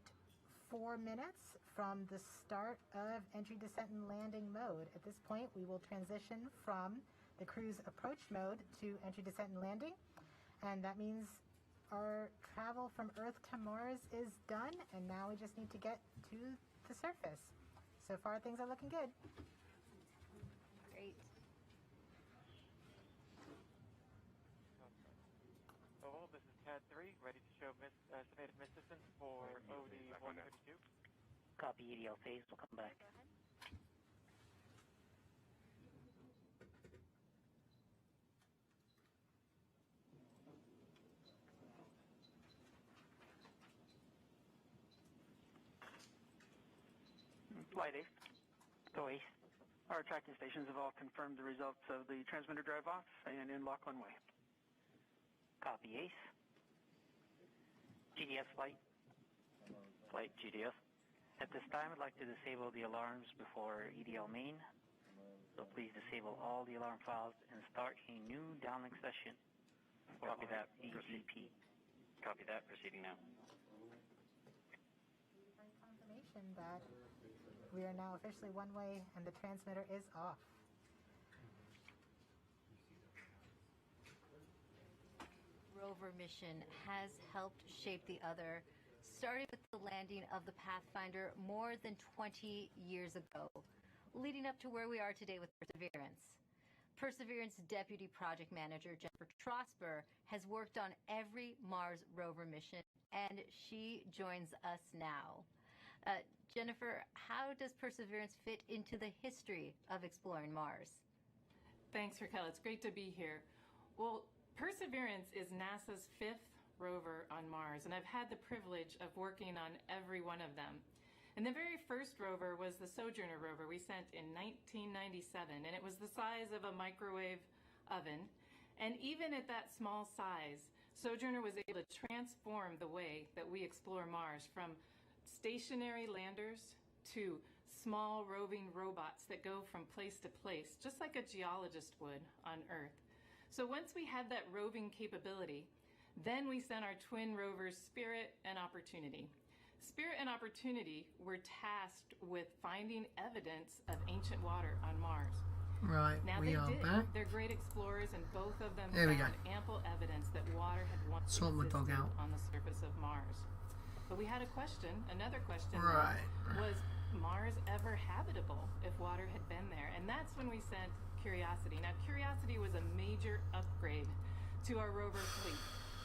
4 minutes from the start of entry, descent, and landing mode. At this point, we will transition from the cruise approach mode to entry, descent, and landing. And that means our travel from Earth to Mars is done, and now we just need to get to the surface. So far, things are looking good. Great. Oh, this is CAD 3, ready to show estimated miss distance for OD 132. Copy, EDL phase, we'll come back. Flight Ace. Go Ace. Our tracking stations have all confirmed the results of the transmitter drive off and in lock one way. Copy, Ace. GDS flight. Flight GDS. At this time, I'd like to disable the alarms before EDL main. So please disable all the alarm files and start a new downlink session. Copy that. EGP. Copy that. Proceeding now. Confirmation that we are now officially one way and the transmitter is off. Rover mission has helped shape the other, starting with the landing of the Pathfinder more than 20 years ago, leading up to where we are today with Perseverance. Perseverance Deputy Project Manager Jennifer Trosper has worked on every Mars rover mission, and she joins us now. Jennifer, how does Perseverance fit into the history of exploring Mars? Thanks, Raquel. It's great to be here. Well, Perseverance is NASA's 5th rover on Mars, and I've had the privilege of working on every one of them. And the very first rover was the Sojourner rover we sent in 1997, and it was the size of a microwave oven. And even at that small size, Sojourner was able to transform the way that we explore Mars, from stationary landers to small roving robots that go from place to place, just like a geologist would on Earth. So once we had that roving capability, then we sent our twin rovers Spirit and Opportunity. Spirit and Opportunity were tasked with finding evidence of ancient water on Mars. Right, now we they are did. back. They're great explorers, and both of them There we found go. ample evidence that water had once Sort my dog existed out. on the surface of Mars. But we had a question, another question. Right. Was Mars ever habitable if water had been there? And that's when we sent Curiosity. Now, Curiosity was a major upgrade to our rover fleet.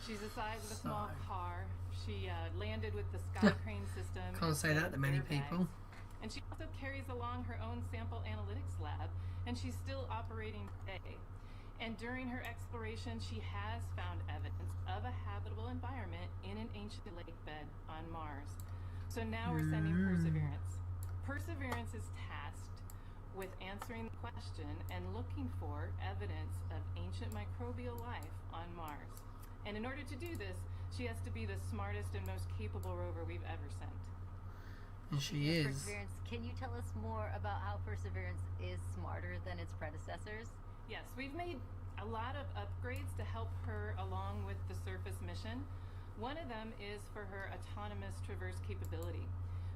She's the size of a small car. She landed with the Sky Crane system. Can't say that to many airbags. people. And she also carries along her own sample analytics lab, and she's still operating today. And during her exploration, she has found evidence of a habitable environment in an ancient lake bed on Mars. So now we're sending Perseverance. Perseverance is tasked with answering the question and looking for evidence of ancient microbial life on Mars. And in order to do this, she has to be the smartest and most capable rover we've ever sent. And she is. Perseverance, can you tell us more about how Perseverance is smarter than its predecessors? Yes, we've made a lot of upgrades to help her along with the surface mission. One of them is for her autonomous traverse capability.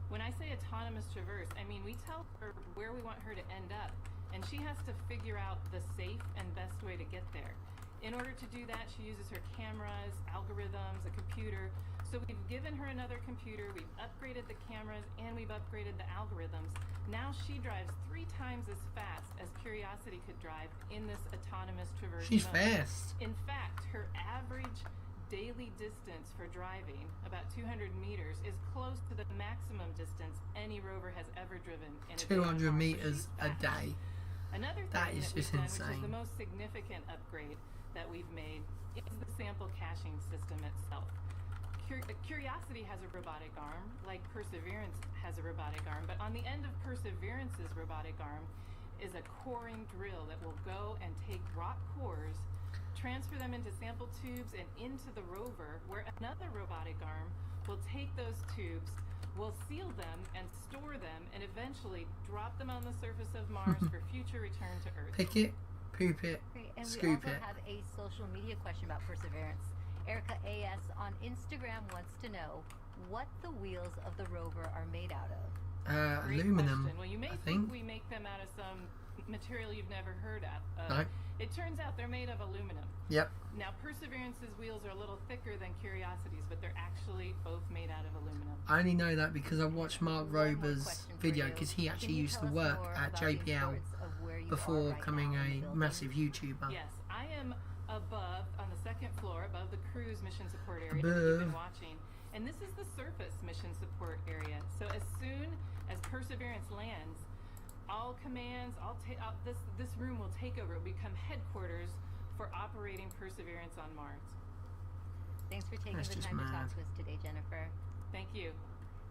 When I say autonomous traverse, I mean we tell her where we want her to end up, and she has to figure out the safe and best way to get there. In order to do that, she uses her cameras, algorithms, a computer. So we've given her another computer, we've upgraded the cameras, and we've upgraded the algorithms. Now she drives 3 times as fast as Curiosity could drive in this autonomous traverse She's mode. fast. In fact, her average daily distance for driving, about 200 meters, is close to the maximum distance any rover has ever driven in a day on 200 Mars. meters a day. Another thing That is that just we've done, which is the insane. most significant upgrade that we've made, is the sample caching system itself. Curiosity has a robotic arm, like Perseverance has a robotic arm, but on the end of Perseverance's robotic arm is a coring drill that will go and take rock cores, transfer them into sample tubes and into the rover, where another robotic arm will take those tubes, will seal them and store them, and eventually drop them on the surface of Mars for future return to Earth. Pick it, poop it, Great. And scoop we also it. have a social media question about Perseverance. Erica AS on Instagram wants to know what the wheels of the rover are made out of. Great Aluminum, question. Well, you may I think think. we make them out of some material you've never heard of. No. It turns out they're made of aluminum. Yep. Now, Perseverance's wheels are a little thicker than Curiosity's, but they're actually both made out of aluminum. I only know that because I watched Mark Rober's video, because he actually used to work at JPL before becoming a massive YouTuber. Yes, I am above, on the second floor, above the cruise mission support area that Above. you've been watching. And this is the surface mission support area. So as soon as Perseverance lands, all commands, this room will take over. It will become headquarters for operating Perseverance on Mars. Thanks for taking That's the just time to mad. talk to us today, Jennifer. Thank you.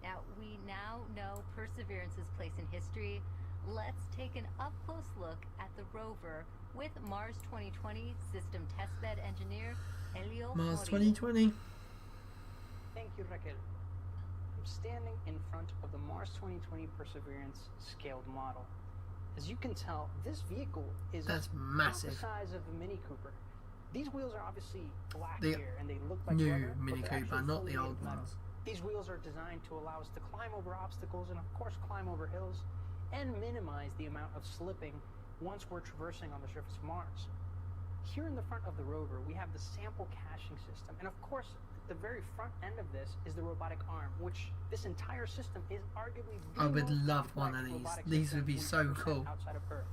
Now, we now know Perseverance's place in history. Let's take an up-close look at the rover with Mars 2020 System Testbed Engineer Elio Mars Mori. 2020. Thank you, Raquel. I'm standing in front of the Mars 2020 Perseverance scaled model. As you can tell, this vehicle is That's about massive. the size of a Mini Cooper. These wheels are obviously black The here, and they look like new rubber, but Mini they're Cooper, actually not fully the made old of metal. ones. These wheels are designed to allow us to climb over obstacles and, of course, climb over hills, and minimize the amount of slipping once we're traversing on the surface of Mars. Here in the front of the rover, we have the sample caching system, and of course, the very front end of this is the robotic arm, which this entire system is arguably the I would most love one of complex these. robotic These system would be we've so ever had cool. outside of Earth.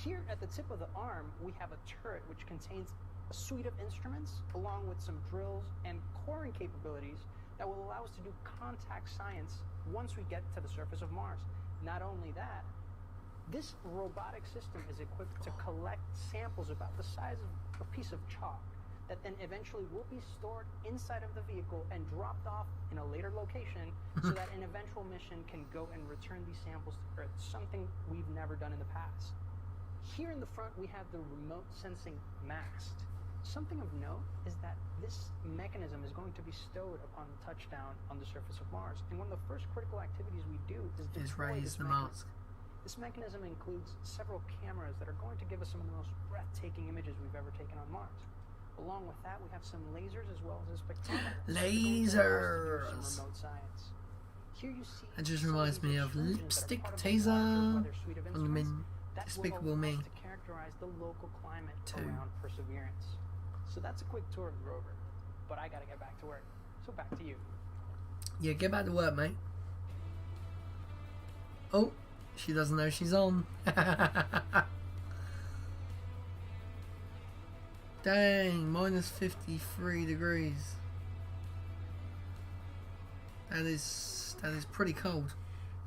Here at the tip of the arm, we have a turret which contains a suite of instruments along with some drills and coring capabilities that will allow us to do contact science once we get to the surface of Mars. Not only that, this robotic system is equipped to collect samples about the size of a piece of chalk that then eventually will be stored inside of the vehicle and dropped off in a later location so that an eventual mission can go and return these samples to Earth, something we've never done in the past. Here in the front, we have the remote sensing mast. Something of note is that this mechanism is going to be stowed upon touchdown on the surface of Mars. And one of the first critical activities we do is deploy raise this the mechanism. mask. This mechanism includes several cameras that are going to give us some of the most breathtaking images we've ever taken on Mars. Along with that, we have some lasers as well as a spectrometer. Lasers! Some remote science. Here you see That just reminds me of Lipstick Taser from Despicable Me to characterize the local climate 2. around Perseverance. So that's a quick tour of the rover, but I gotta get back to work. So back to you. Yeah, get back to work, mate. Oh, she doesn't know she's on. Dang, minus 53 degrees. That is pretty cold.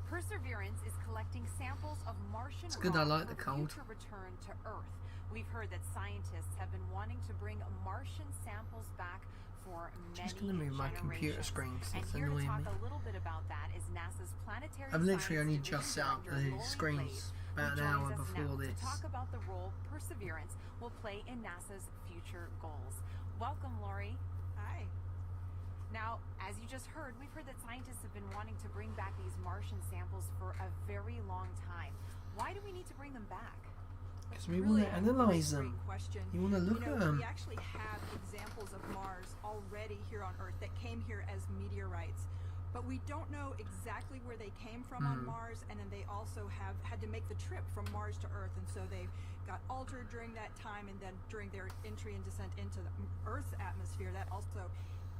Perseverance is collecting samples of Martian It's good I rock like the for cold. future return to Earth. We've heard that scientists have been wanting to bring Martian samples back for many Just gonna move my computer screen because And it's here to annoying talk me. a little bit about that is NASA's planetary I've literally science only division just set up director, the Lori screens Lade, about an who hour joins us before now this. to talk about the role Perseverance will play in NASA's future goals. Welcome, Lori. Hi. Now, as you just heard, we've heard that scientists have been wanting to bring back these Martian samples for a very long time. Why do we need to bring them back? Because we want to analyze them. Question. You want to look at them. We actually have examples of Mars already here on Earth that came here as meteorites, but we don't know exactly where they came from on Mars, and then they also have had to make the trip from Mars to Earth, and so they got altered during that time, and then during their entry and descent into the Earth's atmosphere, that also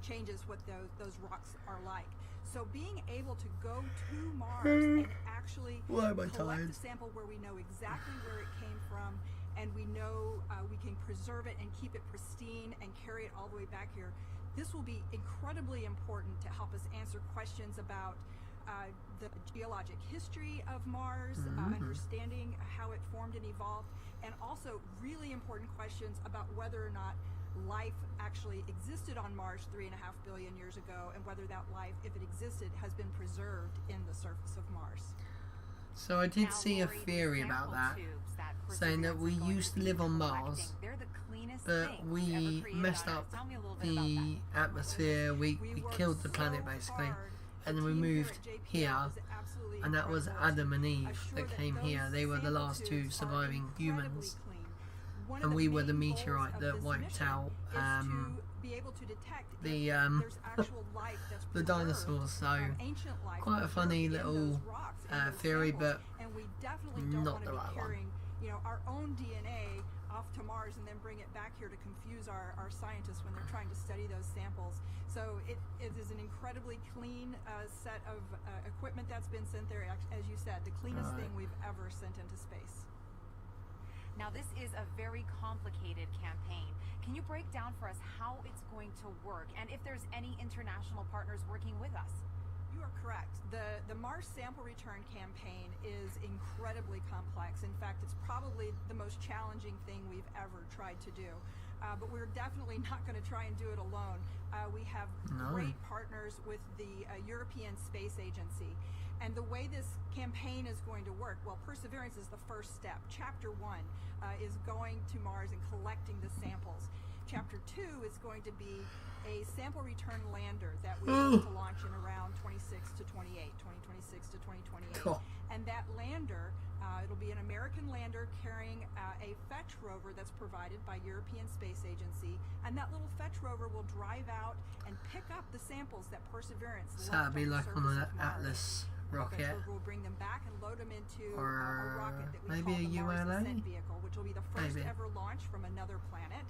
changes what those rocks are like. So being able to go to Mars and actually Why am I collect tired? a sample where we know exactly where it came from, and we know we can preserve it and keep it pristine and carry it all the way back here, this will be incredibly important to help us answer questions about the geologic history of Mars, understanding how it formed and evolved, and also really important questions about whether or not life actually existed on Mars 3.5 billion years ago, and whether that life, if it existed, has been preserved in the surface of Mars. So I did see a theory about that, saying that we used to live on Mars, but we messed up the atmosphere, we killed the planet basically, and then we moved here, and that was Adam and Eve that came here. They were the last two surviving humans, and we were the meteorite that wiped out the dinosaurs. So quite a funny little theory, but not the right one. Our own DNA off to Mars and then bring it back here to confuse our scientists when they're trying to study those samples. So it is an incredibly clean set of equipment that's been sent there. As you said, the cleanest thing we've ever sent into space. Now, this is a very complicated campaign. Can you break down for us how it's going to work, and if there's any international partners working with us? You are correct. The Mars sample return campaign is incredibly complex. In fact, it's probably the most challenging thing we've ever tried to do. But we're definitely not going to try and do it alone. We have great partners with the European Space Agency. And the way this campaign is going to work, well, Perseverance is the first step. Chapter 1 is going to Mars and collecting the samples. Chapter 2 is going to be a sample return lander that we hope to launch in around 2026 to 2028. Cool. And that lander, it'll be an American lander carrying a fetch rover that's provided by European Space Agency, and that little fetch rover will drive out and pick up the samples that Perseverance so that'd be like on an Atlas rocket, we'll bring them back and load them into or a rocket that we maybe call the a Mars ULA Ascent vehicle, which will be the first ever launch from another planet,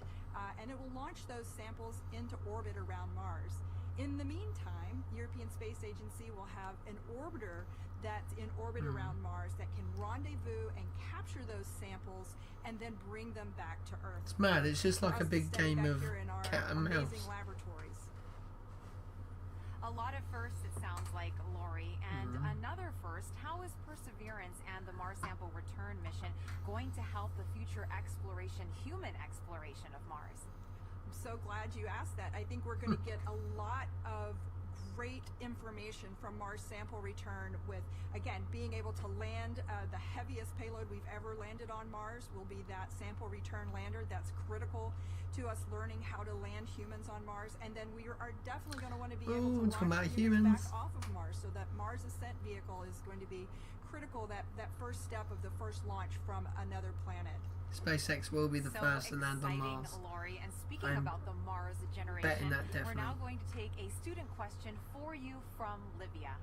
and it will launch those samples into orbit around Mars. In the meantime, European Space Agency will have an orbiter that's in orbit around Mars that can rendezvous and capture those samples and then bring them back to Earth. It's mad. It's just like a big game of cat and mouse. A lot of firsts, it sounds like, Lori. And another first, how is Perseverance and the Mars Sample Return mission going to help the future exploration, human exploration of Mars? I'm so glad you asked that. I think we're going to get a lot of great information from Mars Sample Return with, again, being able to land the heaviest payload we've ever landed on Mars will be that Sample Return lander. That's critical to us learning how to land humans on Mars. And then we are definitely going to want to be able to launch humans back off of Mars. So that Mars Ascent vehicle is going to be critical, that first step of the first launch from another planet. SpaceX will be the first to land on Mars. Lori. And speaking about the Mars generation, we're now going to take a student question for you from Livia.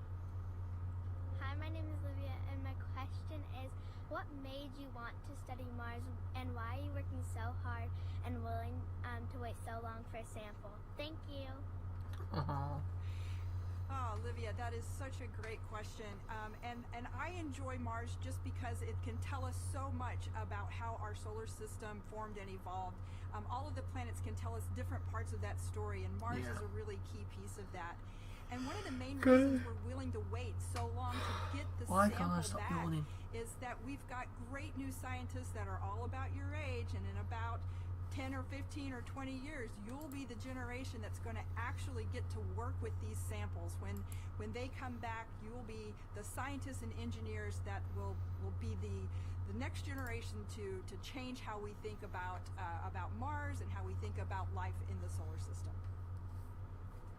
Hi, my name is Livia, and my question is, what made you want to study Mars, and why are you working so hard and willing to wait so long for a sample? Thank you. Oh, Livia, that is such a great question. And I enjoy Mars just because it can tell us so much about how our solar system formed and evolved. All of the planets can tell us different parts of that story, and Mars is a really key piece of that. And one of the main reasons we're willing to wait so long to get the sample back is that we've got great new scientists that are all about your age, and in about 10 or 15 or 20 years, you'll be the generation that's going to actually get to work with these samples. When they come back, you'll be the scientists and engineers that will be the next generation to change how we think about Mars and how we think about life in the solar system.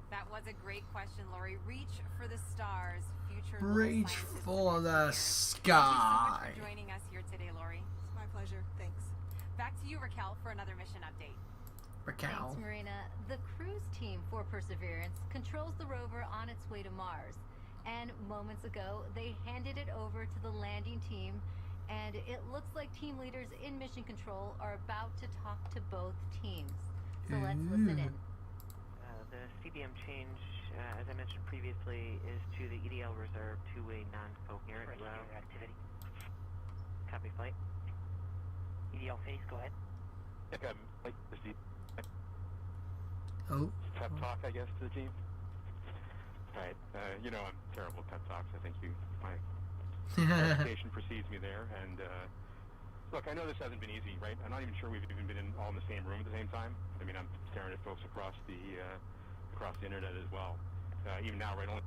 That was a great question, Lori. Reach for the stars, future Reach for the sky. Thank you so much for joining us here today, Lori. It's my pleasure. Thanks. Back to you, Raquel, for another mission update. Thanks, Marina. The cruise team for Perseverance controls the rover on its way to Mars. And moments ago, they handed it over to the landing team, and it looks like team leaders in mission control are about to talk to both teams. So let's listen in. The CBM change, as I mentioned previously, is to the EDL reserve two-way non-coherent route. Activity. Copy flight. EDL phase, go ahead. Okay, like the pep talk, I guess, to the team. Right. You know, I'm terrible at pep talks. I think my reputation precedes me there, and Look, I know this hasn't been easy, right? I'm not even sure we've even been all in the same room at the same time. I mean, I'm staring at folks across the internet as well. Even now, right? Only.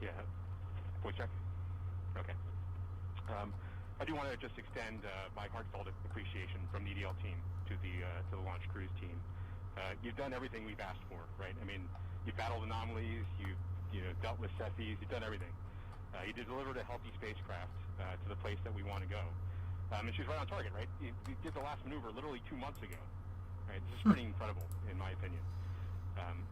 Yeah. Voice check. Okay. I do want to just extend my heartfelt appreciation from the EDL team to the launch cruise team. You've done everything we've asked for, right? I mean, you've battled anomalies, you've dealt with Cephis, you've done everything. You delivered a healthy spacecraft to the place that we want to go. And she's right on target, right? You did the last maneuver literally 2 months ago, right? This is pretty incredible, in my opinion.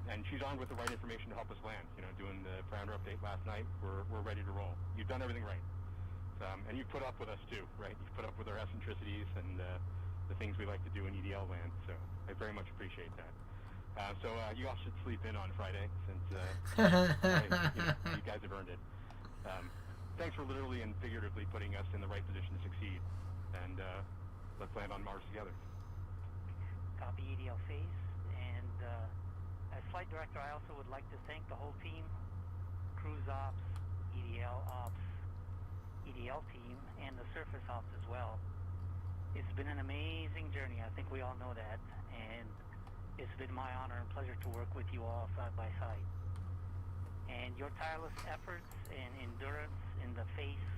And she's armed with the right information to help us land. Doing the parameter update last night, we're ready to roll. You've done everything right. And you've put up with us too, right? You've put up with our eccentricities and the things we like to do in EDL land. So I very much appreciate that. So you all should sleep in on Friday, since you guys have earned it. Thanks for literally and figuratively putting us in the right position to succeed. And let's land on Mars together. Copy EDL phase. And as flight director, I also would like to thank the whole team, cruise ops, EDL ops, EDL team, and the surface ops as well. It's been an amazing journey. I think we all know that. And it's been my honor and pleasure to work with you all side by side. And your tireless efforts and endurance in the face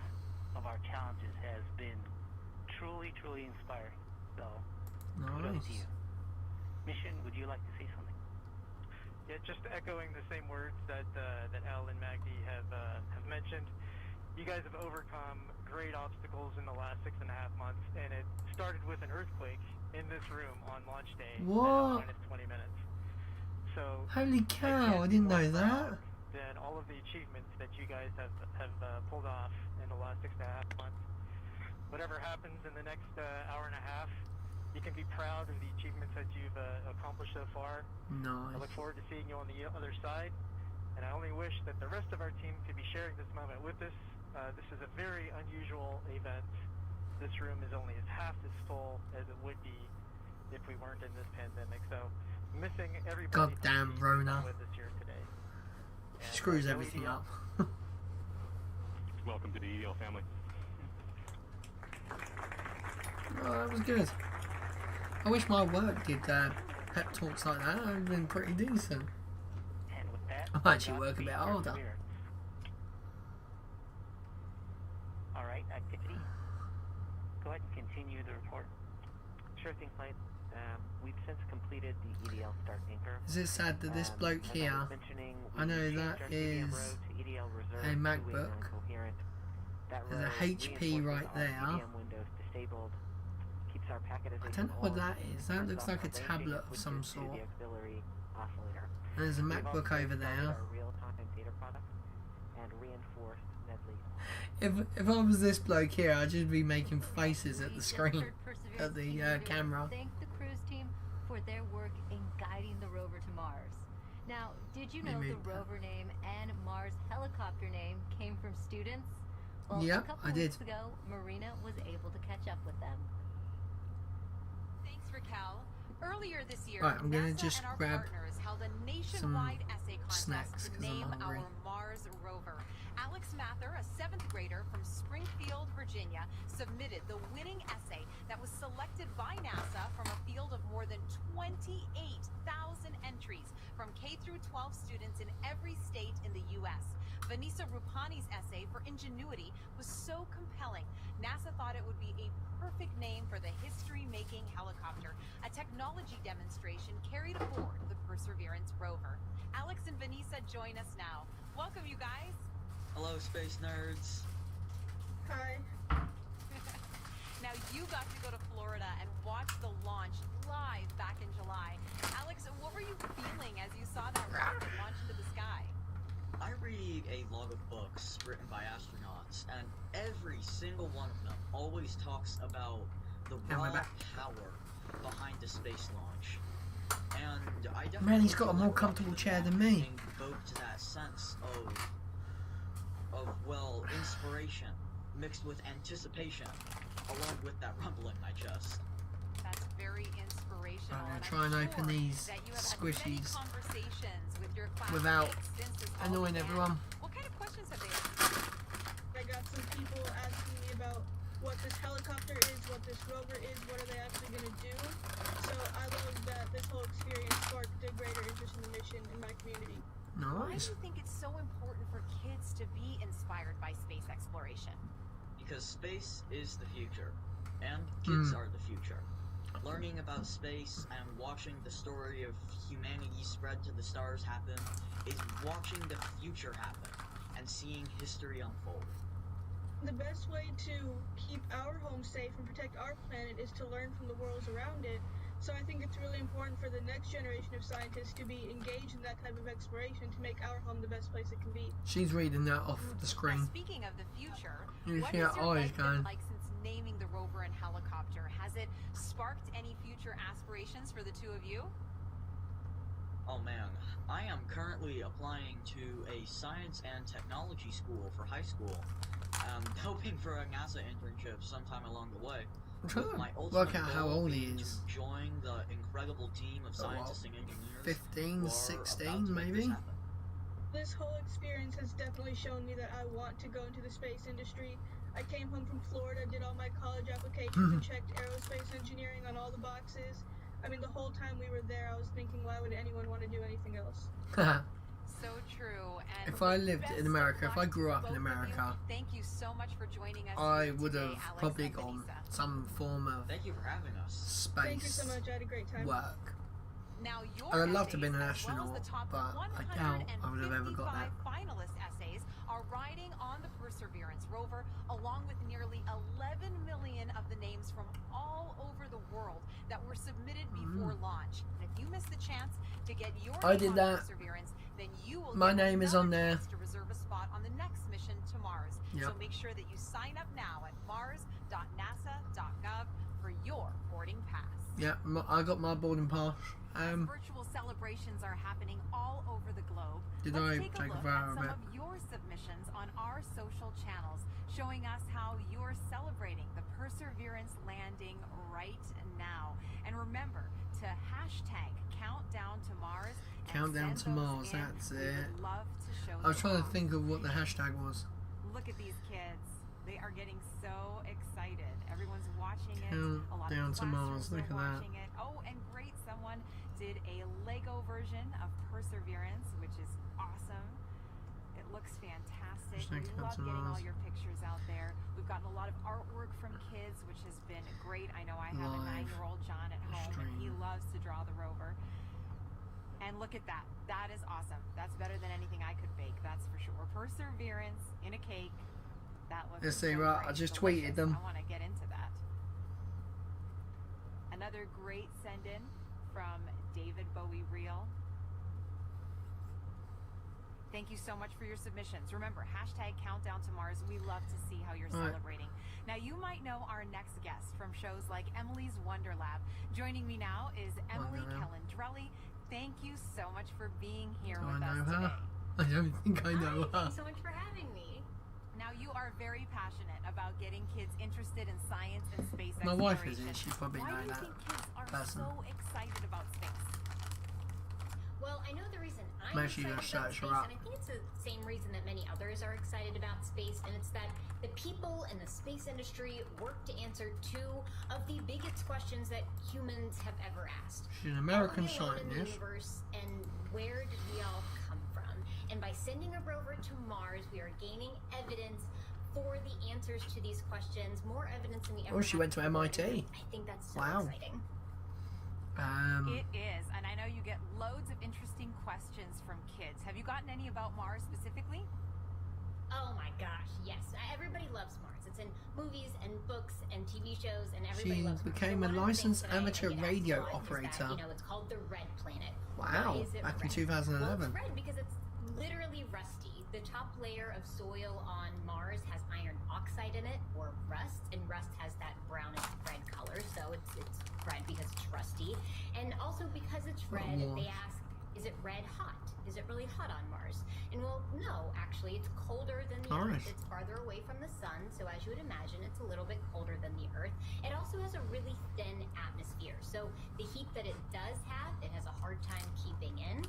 of our challenges has been truly, truly inspiring. So, kudos to you. Mission, would you like to say something? Yeah, just echoing the same words that Al and Magdi have mentioned. You guys have overcome great obstacles in the last 6.5 months, and it started with an earthquake in this room on launch day What? at -20 minutes. So Holy cow! I didn't know that. Than all of the achievements that you guys have pulled off in the last 6.5 months. Whatever happens in the next hour and a half, you can be proud of the achievements that you've accomplished so far. Nice. I look forward to seeing you on the other side, and I only wish that the rest of our team could be sharing this moment with us. This is a very unusual event. This room is only half as full as it would be if we weren't in this pandemic. So, missing everybody Goddamn Rona. with us here today. She screws everything up. Welcome to the EDL family. Oh, that was good. I wish my work did pep talks like that. That would have been pretty decent. And with that, I might actually work a bit harder. Alright, activity. Go ahead and continue the report. Sure thing, flight. We've since completed the EDL start anchor. Is it sad that this bloke here, I know that is a MacBook, there's a HP right there, I don't know what that is, that looks like a tablet of some sort, and there's a MacBook over there. If I was this bloke here, I'd just be making faces at the screen, at the camera. Thank the cruise team for their work in guiding the rover to Mars. Now, did you know the rover name and Mars helicopter name came from students? Well, Yep, a couple weeks ago, Marina was able to catch up with them. Thanks, Raquel. Earlier this year, Right, I'm gonna NASA just and our grab partners held a nationwide essay snacks, contest to 'cause I'm name hungry. our Mars rover. Alex Mather, a 7th grader from Springfield, Virginia, submitted the winning essay that was selected by NASA from a field of more than 28,000 entries from K through 12 students in every state in the U.S. Vanessa Rupani's essay for Ingenuity was so compelling, NASA thought it would be a perfect name for the history-making helicopter, a technology demonstration carried aboard the Perseverance Rover. Alex and Vanessa join us now. Welcome, you guys. Hello, space nerds. Hi. Now, you got to go to Florida and watch the launch live back in July. Alex, what were you feeling as you saw that rocket launch into the sky? I read a log of books written by astronauts, and every single one of them always talks about the raw power behind the space launch. And I definitely Man, he's got a more comfortable chair than me. Invoked that sense of well, inspiration mixed with anticipation, along with that rumble in my chest. That's very inspirational. I'm gonna try and open these squishies without annoying everyone. What kind of questions have they asked? I got some people what this rover is, what are they actually going to do. So I love that this whole experience sparked a greater interest in the mission in my community. Why do Nice. you think it's so important for kids to be inspired by space exploration? Because space is the future, and kids are the future. Learning about space and watching the story of humanity spread to the stars happen is watching the future happen and seeing history unfold. The best way to keep our home safe and protect our planet is to learn from the worlds around it. So I think it's really important for the next generation of scientists to be engaged in that type of exploration to make our home the best place it can be. She's reading that off the screen. Now, speaking of the future, You what see has her your eyes life been going. like since naming the rover and helicopter? Has it sparked any future aspirations for the two of you? Oh man, I am currently applying to a science and technology school for high school. Hoping for a NASA internship sometime along the way. I'm trying With my to work ultimate out how goal old he being is. to join the incredible team of scientists and engineers 15, who are 16 about to make this maybe? happen. This whole experience has definitely shown me that I want to go into the space industry. I came home from Florida, did all my college applications, and checked aerospace engineering on all the boxes. I mean, the whole time we were there, I was thinking, why would anyone want to do anything else? So true. And If I lived best in of America, if luck I grew to up in both of you. America, Thank you so much for joining us I here would today, have Alex probably and gone Vanessa. some form of Thank you for having us. Thank you so space much, I had a great time. work. Now your I'd love to have been an essays, as well as astronaut, the top but I doubt I would have ever got 155 that. finalist essays are riding on the Perseverance rover, along with nearly 11 million of the names from all over the world that were submitted before launch. And if you miss the chance to get your I name did on that. Perseverance, then you will My get name is on another there. chance to reserve a spot on the next mission to Mars. Yep. So make sure that you sign up now at mars.nasa.gov for your boarding pass. Yeah, I got my boarding pass. Virtual celebrations are happening all over the globe. Did Let's I take a take a look photo at of some it? of your submissions on our social channels, showing us how you're celebrating the Perseverance landing right now. And remember to hashtag countdown to Mars. And Countdown send to those Mars, in. that's We it. would love to show I was them trying to off. think of what the hashtag was. Look at these kids. They are getting so excited. Everyone's watching it. A lot Countdown of to Mars, classrooms look are at that. watching it. Oh, and great, someone did a Lego version of Perseverance, which is awesome. It looks fantastic. Hashtag We love Countdown to getting all Mars. your pictures out there. We've gotten a lot of artwork from kids, which has been great. I know I have a Live 9-year-old John at home, and he stream. loves to draw the rover. And look at that. That is awesome. That's better than anything I could bake, that's for sure. Perseverance in a cake. That looks Let's see, so right, I great, just delicious. tweeted them. I want to get into that. Another great send-in from David Bowie Reel. Thank you so much for your submissions. Remember, hashtag countdown to Mars. We love to see how you're Right. celebrating. Now, you might know our next guest from shows like Emily's Wonder Lab. Joining me now is Emily Wonder Lab. Calendrelli. Thank you so much for being here Do I with know us her? today. I don't think I know her. Thanks so much for having me. Now, you are very passionate about getting kids interested in science and space My exploration. wife is in, she probably Why know do you that think kids are person. so excited about space? Well, I know the reason I'm Maybe she excited just about searched space, her up. and I think it's the same reason that many others are excited about space, and it's that the people in the space industry work to answer two of the biggest questions that humans have ever asked. She's an American Are we alone in the scientist. universe, and where did we all come from? And by sending a rover to Mars, we are gaining evidence for the answers to these questions, more evidence than we ever Oh, she have went to before, MIT. and I think that's so Wow. exciting. It is, and I know you get loads of interesting questions from kids. Have you gotten any about Mars specifically? Oh my gosh, yes. Everybody loves Mars. It's in movies and books and TV shows, and everybody She loves Mars. became So a one of the licensed things that I amateur get asked radio a lot is that, operator. you know, it's called the Red Planet. Wow, Why is it back in red? 2011. Well, it's red because it's literally rusty. The top layer of soil on Mars has iron oxide in it, or rust, and rust has that brownish red color, so it's red because it's rusty. And also because it's red, warm. they ask, is it red hot? Is it really hot on Mars? And well, no, actually, it's colder than the Nice. Earth. It's farther away from the sun, so as you would imagine, it's a little bit colder than the Earth. It also has a really thin atmosphere, so the heat that it does have, it has a hard time keeping in,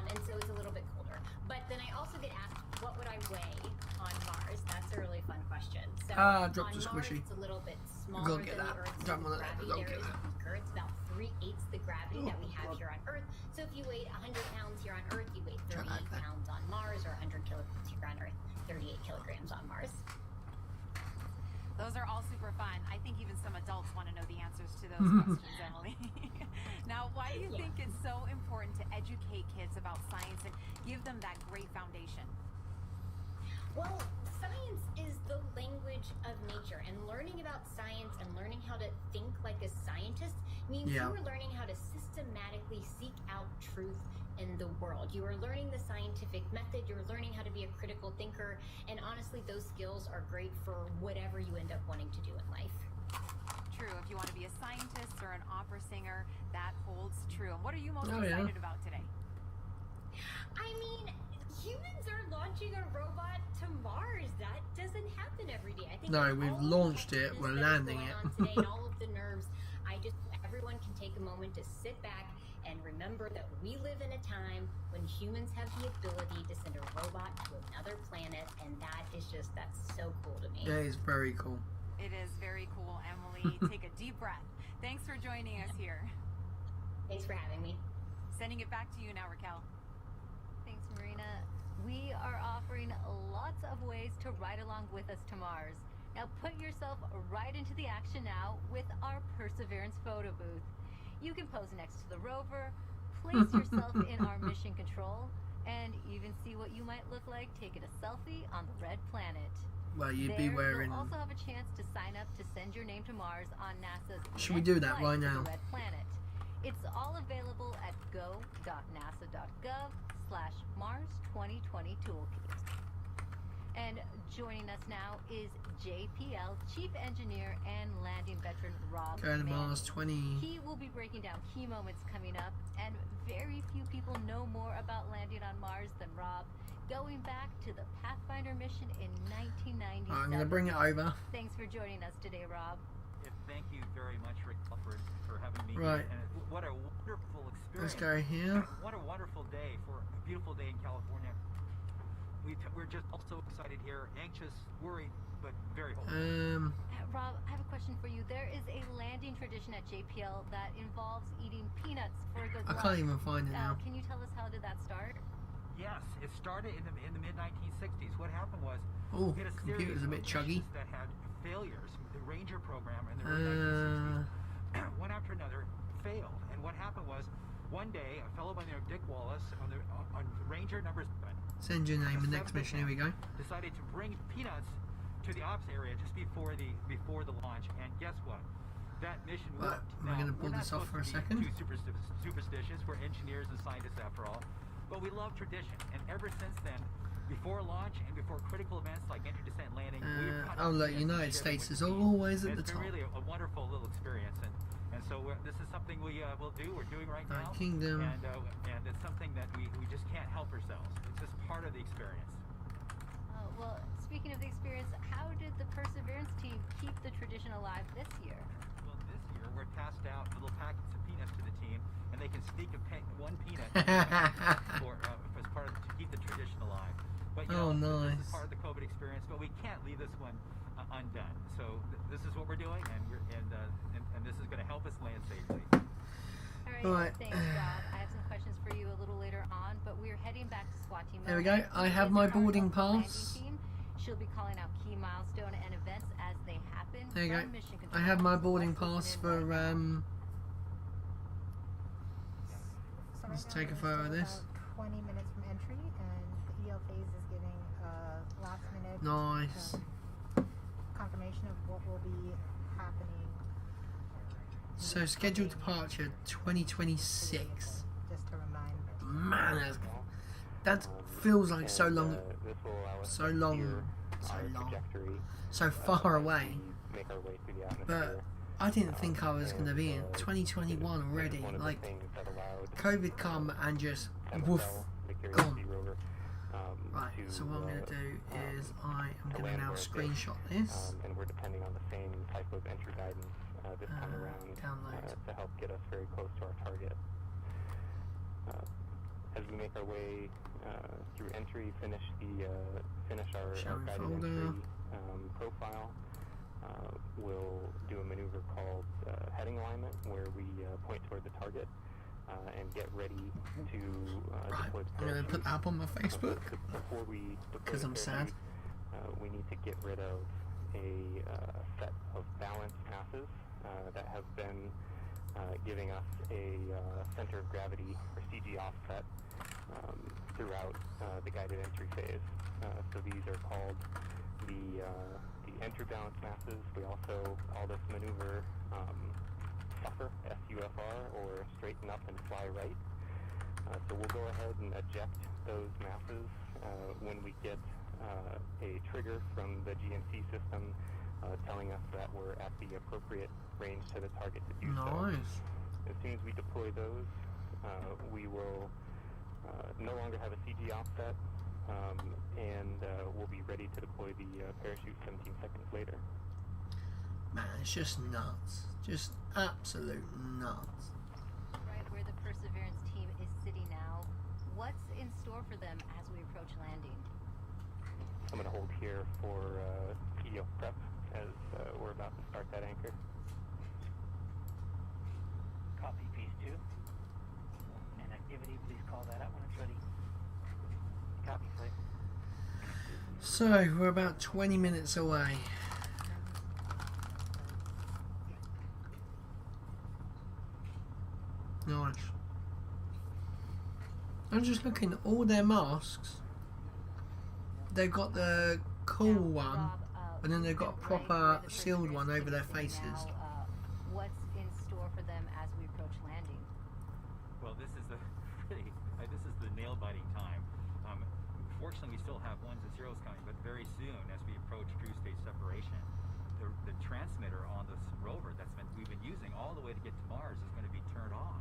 and so it's a little bit colder. But then I also get asked, what would I weigh on Mars? That's a really fun question. So Ah, dropped on a Mars, squishy. it's a little bit smaller get than that. the Earth, Don't so wanna the let gravity go there get is that. weaker. It's about 3/8 the gravity that we have here on Earth. So if you weighed 100 pounds here on Earth, you weigh 38 pounds on Mars, or 100 kilograms here on Earth, 38 kilograms on Mars. Those are all super fun. I think even some adults want to know the answers to those questions, Emily. Now, why do you think it's so important to educate kids about science and give them that great foundation? Well, science is the language of nature, and learning about science and learning how to think like a scientist means you are learning how to systematically seek out truth in the world. You are learning the scientific method, you're learning how to be a critical thinker, and honestly, those skills are great for whatever you end up wanting to do in life. True. If you want to be a scientist or an opera singer, that holds true. And what are you most excited about today? I mean, humans are launching a robot to Mars. That doesn't happen every day. I think no, we've launched it. We're landing it. Today and all of the nerves. Everyone can take a moment to sit back and remember that we live in a time when humans have the ability to send a robot to another planet, and that's so cool to me. That is very cool. It is very cool, Emily. Take a deep breath. Thanks for joining us here. Thanks for having me. Sending it back to you now, Raquel. Thanks, Marina. We are offering lots of ways to ride along with us to Mars. Now put yourself right into the action now with our Perseverance photo booth. You can pose next to the rover, place yourself in our mission control, and even see what you might look like taking a selfie on the red planet. Well, you'd be wearing... You'll also have a chance to sign up to send your name to Mars on NASA's Should we do that right now? Red Planet. It's all available at go.nasa.gov/Mars2020 Toolkit. And joining us now is JPL Chief Engineer and Landing Veteran Rob. Go to Mars 20. He will be breaking down key moments coming up, and very few people know more about landing on Mars than Rob, going back to the Pathfinder mission in 1997. I'm going to bring it over. Thanks for joining us today, Rob. Thank you very much, Rick, for having me. Right. And what a wonderful experience. Let's go here. What a wonderful day for a beautiful day in California. We're just also excited here, anxious, worried, but very hopeful. Rob, I have a question for you. There is a landing tradition at JPL that involves eating peanuts for a good lunch. I can't even find it now. Can you tell us how did that start? Yes, it started in the mid 1960s. What happened was oh, we had a computer's a bit chuggy. That had failures. The Ranger program in the early 1960s, one after another, failed. And what happened was, one day, a fellow by the name of Dick Wallace on Ranger number 7. Send your name, the next mission. Here we go. Decided to bring peanuts to the ops area just before the launch, and guess what? That mission worked. Am I going to pull this off for a second? Too superstitious. We're engineers and scientists after all, but we love tradition. And ever since then, before launch and before critical events like entry, descent, landing, the United States is always at the top. It's been really a wonderful little experience, and so this is something we'll do. We're doing right now. Kingdom. And it's something that we just can't help ourselves. It's just part of the experience. Well, speaking of the experience, how did the Perseverance team keep the tradition alive this year? Well, this year we're passed out little packets of peanuts to the team, and they can sneak one peanut as part of to keep the tradition alive. But nice. This is part of the COVID experience, but we can't leave this one undone. So this is what we're doing, and this is going to help us land safely. All right. Thanks, Rob. I have some questions for you a little later on, but we're heading back to Squad Team. There we go. I have my boarding pass. She'll be calling out key milestone and events as they happen. There you go. I have my boarding pass for let's take a photo of this. 20 minutes from entry, and the EL phase is giving last minute nice confirmation of what will be happening. So scheduled departure 2026. Just to remind. Man, that feels like so long, so far away. But I didn't think I was going to be in 2021 already. Like, COVID come and just woof, gone. Right, so what I'm going to do is I am going to now screenshot this. And we're depending on the same type of entry guidance this time around to help get us very close to our target. As we make our way through entry, finish our guided entry profile, we'll do a maneuver called heading alignment, where we point toward the target and get ready to deploy the parachute. I'm going to put that up on my Facebook Before we deploy because I'm sad. We need to get rid of a set of balance masses that have been giving us a center of gravity, or CG offset, throughout the guided entry phase. So these are called the entry balance masses. We also call this maneuver SUFR, S-U-F-R, or straighten up and fly right. So we'll go ahead and eject those masses when we get a trigger from the GNC system telling us that we're at the appropriate range to the target to do so. As soon as we deploy those, we will no longer have a CG offset, and we'll be ready to deploy the parachute 17 seconds later. Man, it's just nuts. Just absolute nuts. Right where the Perseverance team is sitting now, what's in store for them as we approach landing? I'm going to hold here for EDL prep as we're about to start that anchor. Copy, phase 2. And activity, please call that out when it's ready. Copy, flight. So, we're about 20 minutes away. Nice. I'm just looking at all their masks. They've got the cool one, and then they've got a proper sealed one over their faces. What's in store for them as we approach landing? Well, this is the nail-biting time. Fortunately, we still have ones and zeros coming, but very soon, as we approach cruise stage separation, the transmitter on this rover we've been using all the way to get to Mars is going to be turned off.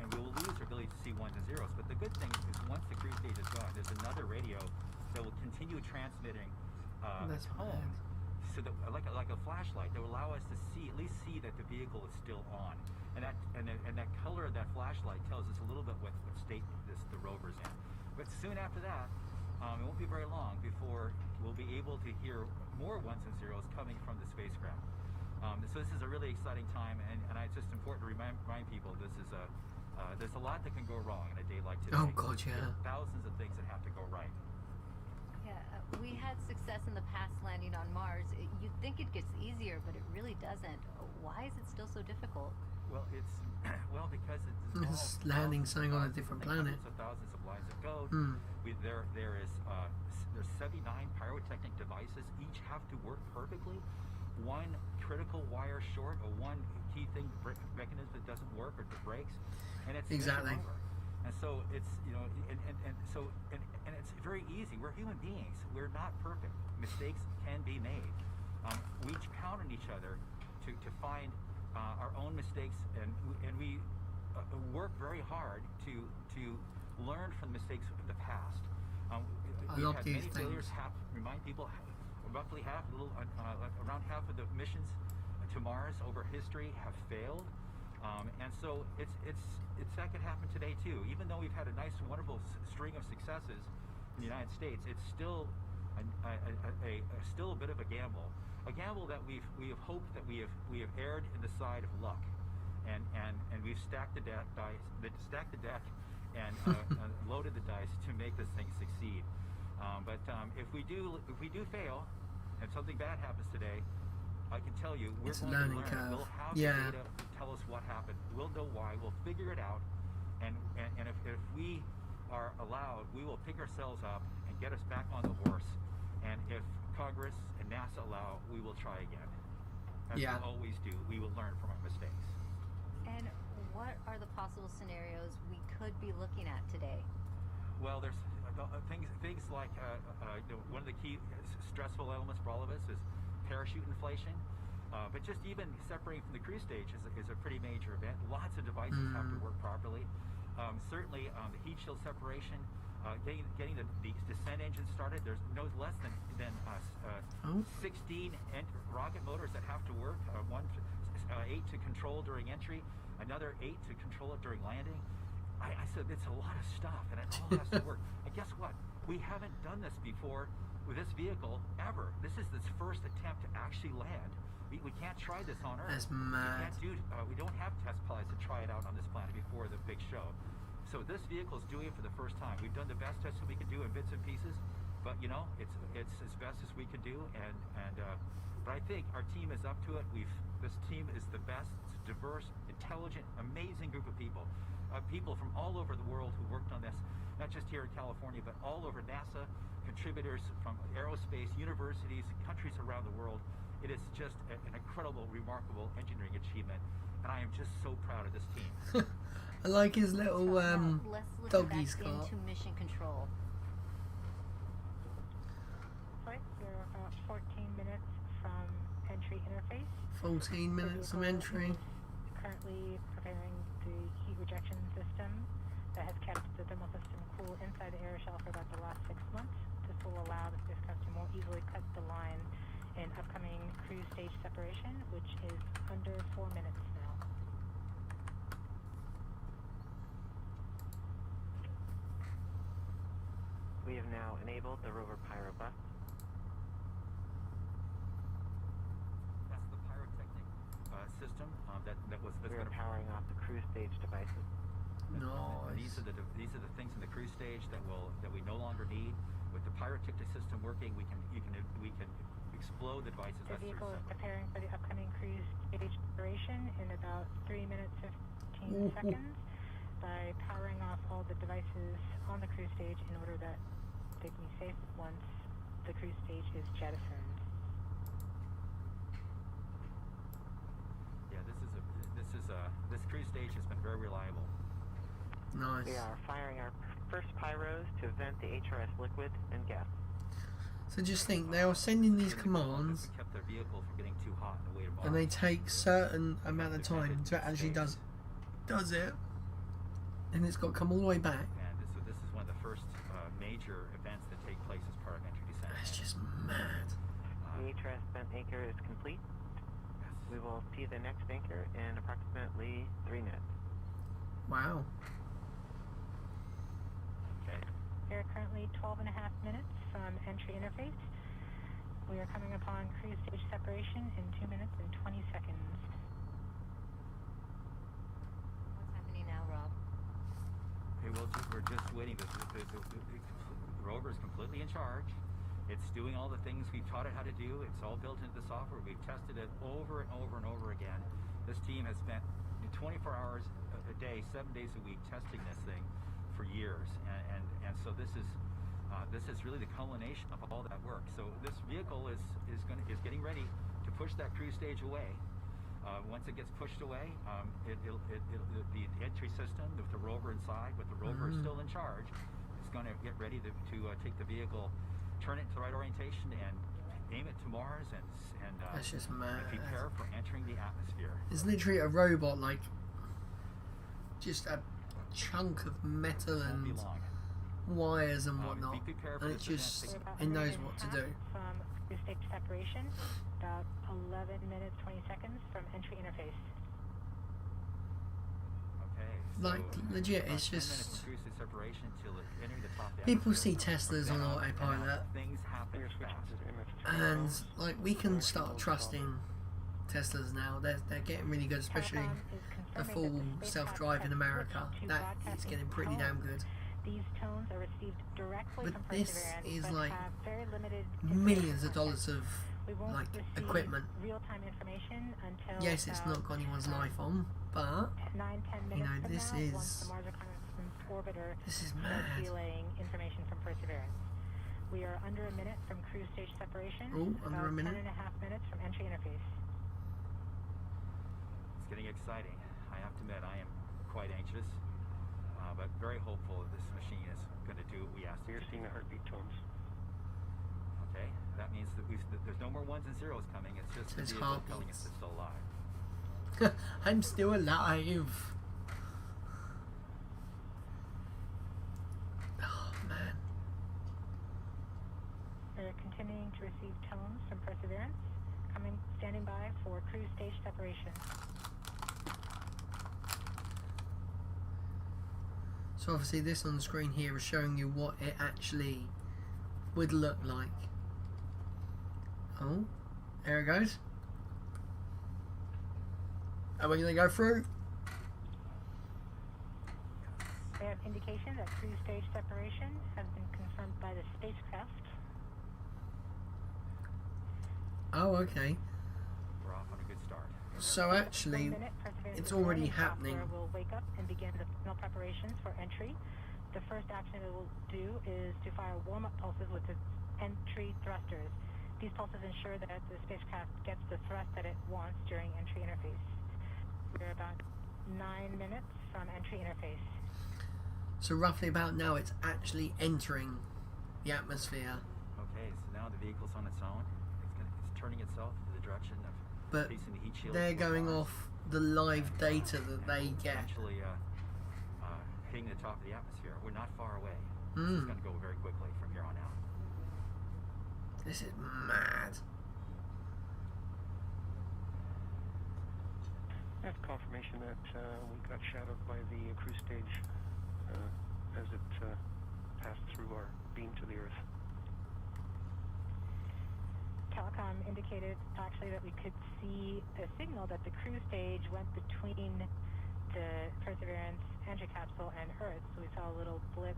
And we will lose our ability to see ones and zeros. But the good thing is, once the cruise stage is gone, there's another radio that will continue transmitting home, so that like a flashlight that will allow us to at least see that the vehicle is still on. And that color of that flashlight tells us a little bit what state the rover's in. But soon after that, it won't be very long before we'll be able to hear more ones and zeros coming from the spacecraft. So this is a really exciting time, and it's just important to remind people there's a lot that can go wrong in a day like today. Oh God, yeah. There are thousands of things that have to go right. Yeah, we had success in the past landing on Mars. You'd think it gets easier, but it really doesn't. Why is it still so difficult? Well, because it's landing something on a different planet. Hundreds of thousands of lines of code. There's 79 pyrotechnic devices. Each have to work perfectly. One critical wire short, or one key thing mechanism that doesn't work or that breaks, and it's exactly. And so it's and it's very easy. We're human beings. We're not perfect. Mistakes can be made. We each count on each other to find our own mistakes, and we work very hard to learn from the mistakes of the past. We've had many failures. Remind people, roughly around half of the missions to Mars over history have failed, and so it's that could happen today too. Even though we've had a nice, wonderful string of successes in the United States, it's still still a bit of a gamble that we have hoped that we have erred in the side of luck, and we've stacked the deck and loaded the dice to make this thing succeed. But if we do fail, and something bad happens today, I can tell you we're going to learn. We'll have the data to tell us what happened. We'll know why. We'll figure it out, and if we are allowed, we will pick ourselves up and get us back on the horse. And if Congress and NASA allow, we will try again. As we always do. We will learn from our mistakes. And what are the possible scenarios we could be looking at today? Well, there's things like one of the key stressful elements for all of us is parachute inflation. But just even separating from the cruise stage is a pretty major event. Lots of devices have to work properly. Certainly, the heat shield separation, getting the descent engine started. There's no less than 16 rocket motors that have to work. 8 to control during entry, another 8 to control it during landing. I said it's a lot of stuff, and it all has to work. And guess what? We haven't done this before with this vehicle ever. This is its first attempt to actually land. We can't try this on Earth. That's mad. We don't have test pilots to try it out on this planet before the big show. So this vehicle is doing it for the first time. We've done the best testing we could do in bits and pieces, but you know, it's as best as we could do. But I think our team is up to it. This team is the best. It's a diverse, intelligent, amazing group of people. People from all over the world who worked on this, not just here in California, but all over NASA, contributors from aerospace, universities, countries around the world. It is just an incredible, remarkable engineering achievement, and I am just so proud of this team. I like his little Let's dog listen he's back got. into mission control. Right, we're about 14 minutes from entry interface. 14 minutes of entry. Currently preparing the heat rejection system that has kept the thermal system cool inside the air shell for about the last 6 months. This will allow the spacecraft to more easily cut the line in upcoming cruise stage separation, which is under 4 minutes now. We have now enabled the rover pyro bus. That's the pyrotechnic system that was. We are powering off the cruise stage devices. Nice. These are the things in the cruise stage that we no longer need. With the pyrotechnic system working, we can explode the devices. The vehicle is preparing for the upcoming cruise stage separation in about 3 minutes 15 seconds by powering off all the devices on the cruise stage in order that they can be safe once the cruise stage is jettisoned. Yeah, this cruise stage has been very reliable. Nice. We are firing our first pyros to vent the HRS liquid and gas. So just think, they are sending these commands, Kept their vehicle from getting too hot in the way to and they take certain amount of time to actually does it, and it's got to come all the way back. And so this is one of the first major events that take place as part of entry descent. That's just mad. The HRS vent anchor is complete. We will see the next anchor in approximately 3 minutes. Wow. Okay. We are currently 12 and a half minutes from entry interface. We are coming upon cruise stage separation in 2 minutes and 20 seconds. What's happening now, Rob? Okay, well, we're just waiting. The rover is completely in charge. It's doing all the things we've taught it how to do. It's all built into the software. We've tested it over and over and over again. This team has spent 24 hours a day, 7 days a week, testing this thing for years, and so this is really the culmination of all that work. So this vehicle is getting ready to push that cruise stage away. Once it gets pushed away, the entry system with the rover inside, with the rover still in charge, is going to get ready to take the vehicle, turn it to the right orientation, and aim it to Mars, and That's just mad. prepare for entering the atmosphere. It's literally a robot, like just a chunk of metal and wires and whatnot, and it knows what to do. From cruise stage separation, about 11 minutes 20 seconds from entry interface. Okay. Like legit, it's About 10 minutes just from cruise stage separation till entering the top people atmosphere. see Teslas on autopilot, Things happen fast. and like we can start trusting Teslas now. They're getting really good, especially the full self-drive in America. That is getting pretty damn good. These tones are received directly But from this Perseverance, is but like have very limited millions of dollars of We won't like receive equipment. real-time information until Yes, it's not got anyone's life on, but 9-10 minutes you know, from this now, is once the Mars Reconnaissance Orbiter this is starts mad. relaying information from Perseverance. We are under a minute from cruise stage separation. Oh, under a minute. 10 and a half minutes from entry interface. It's getting exciting. I have to admit, I am quite anxious, but very hopeful that this machine is going to do what we asked it to do. We're seeing the heartbeat tones. Okay, that means that there's no more ones and zeros coming. It's just the It's vehicle heartbeats. telling us it's still alive. I'm still alive. Oh man. We're continuing to receive tones from Perseverance, standing by for cruise stage separation. So obviously this on the screen here is showing you what it actually would look like Oh, there it goes. Are we going to go through? We have indication that cruise stage separation has been confirmed by the spacecraft. Oh, okay. We're off on a good start. So actually, it's already happening. We'll wake up and begin the final preparations for entry. The first action it will do is to fire warm-up pulses with its entry thrusters. These pulses ensure that the spacecraft gets the thrust that it wants during entry interface. We're about 9 minutes from entry interface. So roughly about now, it's actually entering the atmosphere. Okay, so now the vehicle's on its own. It's turning itself in the direction of facing the heat shield. They're going off the live data that they get. Actually, hitting the top of the atmosphere. We're not far away. This is going to go very quickly from here on out. This is mad. That's confirmation that we got shadowed by the cruise stage as it passed through our beam to the Earth. Telecom indicated actually that we could see a signal that the cruise stage went between the Perseverance entry capsule and Earth. So we saw a little blip,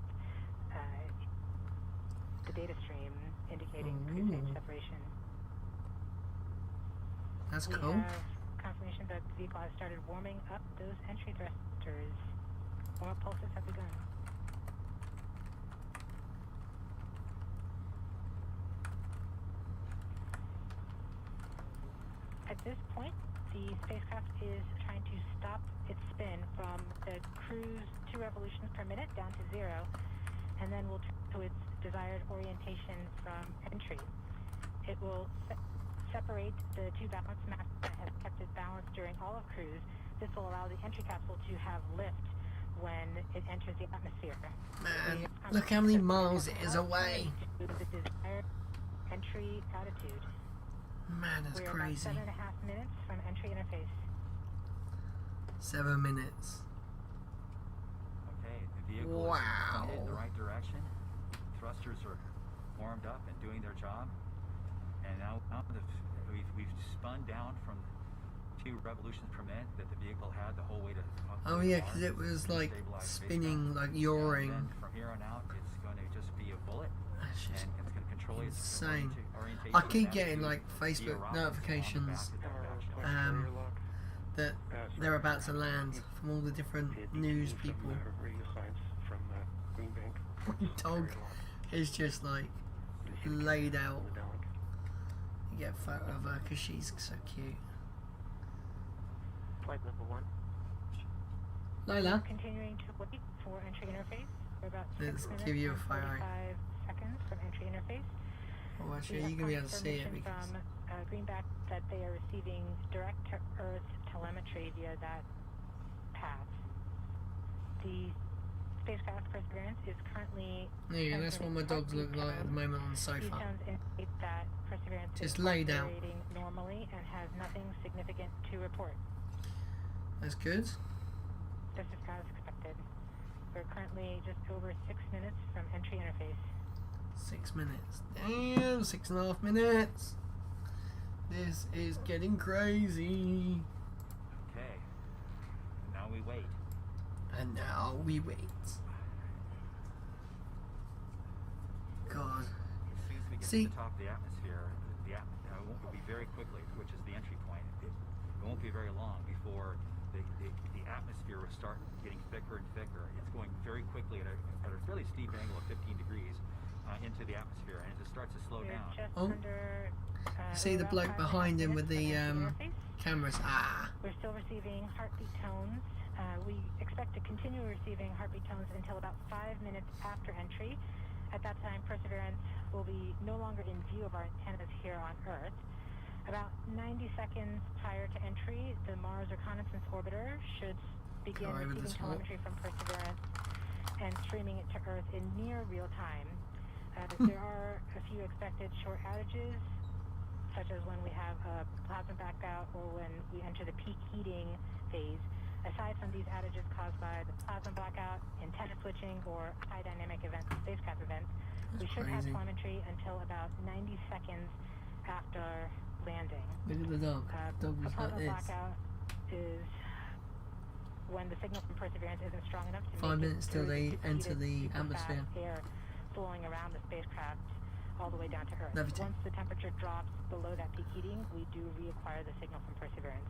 the data stream indicating cruise stage separation. That's we cool. Have confirmation that the vehicle has started warming up those entry thrusters. Warm-up pulses have begun. At this point, the spacecraft is trying to stop its spin from the cruise 2 revolutions per minute down to 0, and then will turn to its desired orientation from entry. It will separate the 2 balance maps that have kept it balanced during all of cruise. This will allow the entry capsule to have lift when it enters the atmosphere. Man, look how many miles it is away. The desired entry altitude. Man, that's crazy. We're about 7.5 minutes from entry interface. 7 minutes. Okay, the vehicle is pointed in the right direction. Thrusters are warmed up and doing their job. And now we've spun down from 2 revolutions per minute that the vehicle had the whole way to. Oh yeah, because it was like spinning, like yawing. And then from here on out, it's going to just be a bullet, and it's going to control insane. its orientation. I keep getting like Facebook notifications that they're about to land from all the different news people. From Green Bank. Dog is just like laid out. You get a photo of her because she's so cute. Flight level 1. Lola. Continuing to wait for entry interface. We're about 6 Let's minutes give you a and photo. 45 seconds from entry interface. Oh, actually, you're gonna be able to see it because from Greenback that they are receiving direct to Earth telemetry via that path. The spacecraft Perseverance is currently. yeah, that's what my dogs look like at the moment on the sofa. These sounds indicate that Perseverance Just is laid out. operating normally and has nothing significant to report. That's good. This is as expected. We're currently just over 6 minutes from entry interface. 6 minutes. Damn, 6.5 minutes. This is getting crazy. Okay. Now we wait. And now we wait. God. As soon as we get to the top of the atmosphere, it won't be very quickly, which is the entry point. It won't be very long before the atmosphere will start getting thicker and thicker. It's going very quickly at a fairly steep angle of 15 degrees into the atmosphere, and as it starts to slow down. Oh, see the bloke behind him with the cameras. We're still receiving heartbeat tones. We expect to continue receiving heartbeat tones until about 5 minutes after entry. At that time, Perseverance will be no longer in view of our antennas here on Earth. About 90 seconds prior to entry, the Mars Reconnaissance Orbiter should begin receiving telemetry from Perseverance and streaming it to Earth in near real time. There are a few expected short outages, such as when we have a plasma blackout or when we enter the peak heating phase. Aside from these outages caused by the plasma blackout, antenna switching, or high dynamic events, spacecraft events, we should have telemetry until about 90 seconds after landing. Look at the dog. Dog A was part like of this. blackout is when the signal from Perseverance isn't strong enough to 5 make minutes it till through they enter superheated, the super atmosphere. fast air flowing around the spacecraft all the way down to Earth. Levitate. Once the temperature drops below that peak heating, we do reacquire the signal from Perseverance.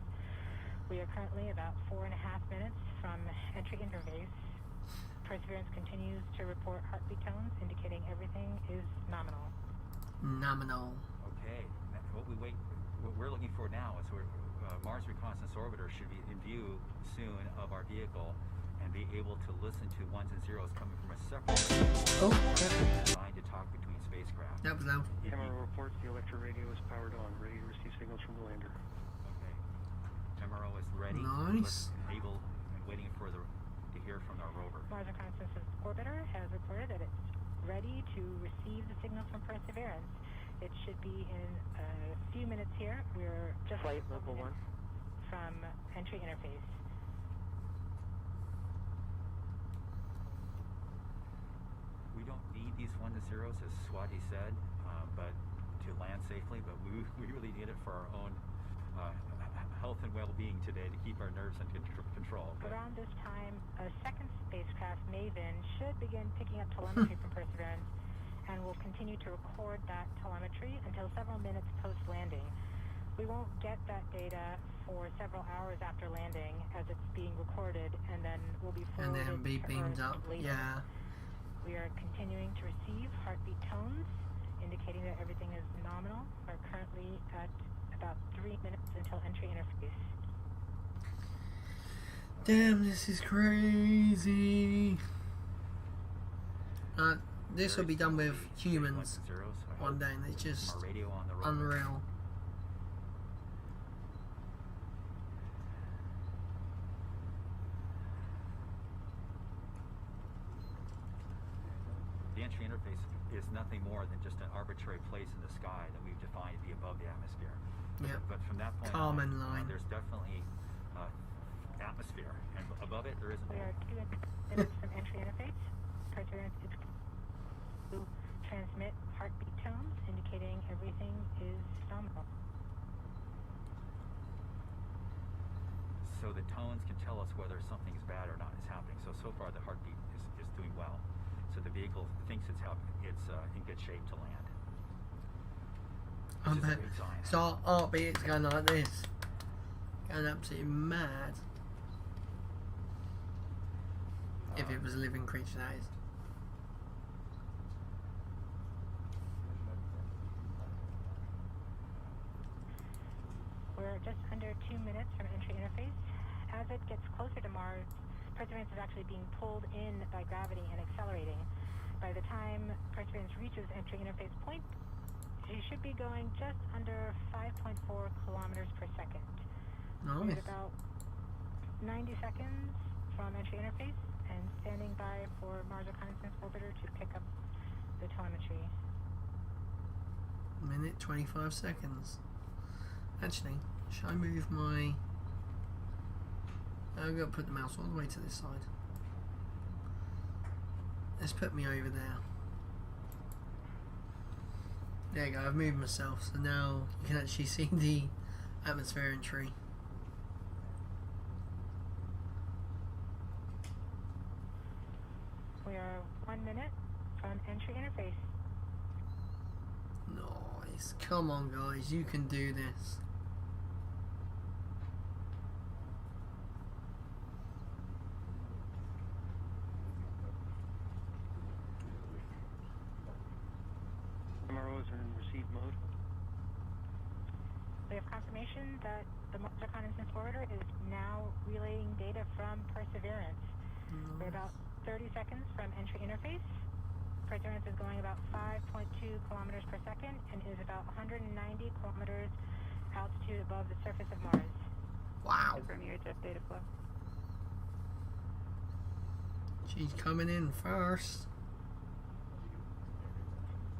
We are currently about 4.5 minutes from entry interface. Perseverance continues to report heartbeat tones, indicating everything is nominal. Nominal. Okay. What we're looking for now is Mars Reconnaissance Orbiter should be in view soon of our vehicle and be able to listen to ones and zeros coming from a separate designed to talk between spacecraft. That was out. MRO reports the electro radio is powered on, ready to receive signals from the lander. Okay. MRO is ready. Nice. Able and waiting to hear from our rover. Mars Reconnaissance Orbiter has reported that it's ready to receive the signals from Perseverance. It should be in a few minutes here. We're just Flight level 1 from entry interface. We don't need these 1 to 0s, as Swati said, but to land safely. But we really need it for our own health and well-being today to keep our nerves under control. But around this time, a second spacecraft, Maven, should begin picking up telemetry from Perseverance and will continue to record that telemetry until several minutes post-landing. We won't get that data for several hours after landing as it's being recorded, and then will be forwarded And then be to beamed Earth up. later. Yeah. We are continuing to receive heartbeat tones, indicating that everything is nominal. We're currently at about 3 minutes until entry interface. Damn, this is crazy. This will be done with humans one day, and it's just unreal. The entry interface is nothing more than just an arbitrary place in the sky that we've defined to be above the atmosphere. Yep. But from that point Common on, line. there's definitely atmosphere, and above it there isn't. We are 2 minutes from entry interface. Perseverance is to transmit heartbeat tones, indicating everything is nominal. So the tones can tell us whether something's bad or not is happening. So far the heartbeat is doing well. So the vehicle thinks it's in good shape to land. Which is a good sign. So our heartbeat's going like this. Going absolutely mad. If it was a living creature, that is. We're just under 2 minutes from entry interface. As it gets closer to Mars, Perseverance is actually being pulled in by gravity and accelerating. By the time Perseverance reaches entry interface point, she should be going just under 5.4 kilometers per second. Nice. We're about 90 seconds from entry interface and standing by for Mars Reconnaissance Orbiter to pick up the telemetry. Minute 25 seconds. Actually, should I move my... I'm going to put the mouse all the way to this side. Let's put me over there. There you go, I've moved myself, so now you can actually see the atmosphere entry. We are 1 minute from entry interface. Nice. Come on, guys, you can do this. MROs are in receive mode. We have confirmation that the Mars Reconnaissance Orbiter is now relaying data from Perseverance. We're about 30 seconds from entry interface. Perseverance is going about 5.2 kilometers per second and is about 190 kilometers altitude above the surface of Mars. Wow. Confirm your jet data flow. She's coming in first.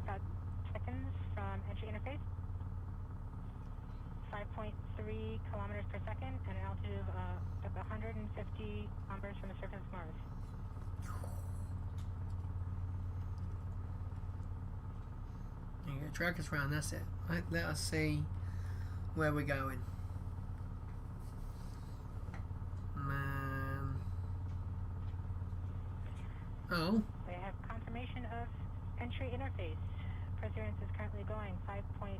About seconds from entry interface. 5.3 kilometers per second and an altitude of 150 kilometers from the surface of Mars. There you go, drag us round, that's it. Right, let us see where we're going. Man. Oh. We have confirmation of entry interface. Perseverance is currently going 5.3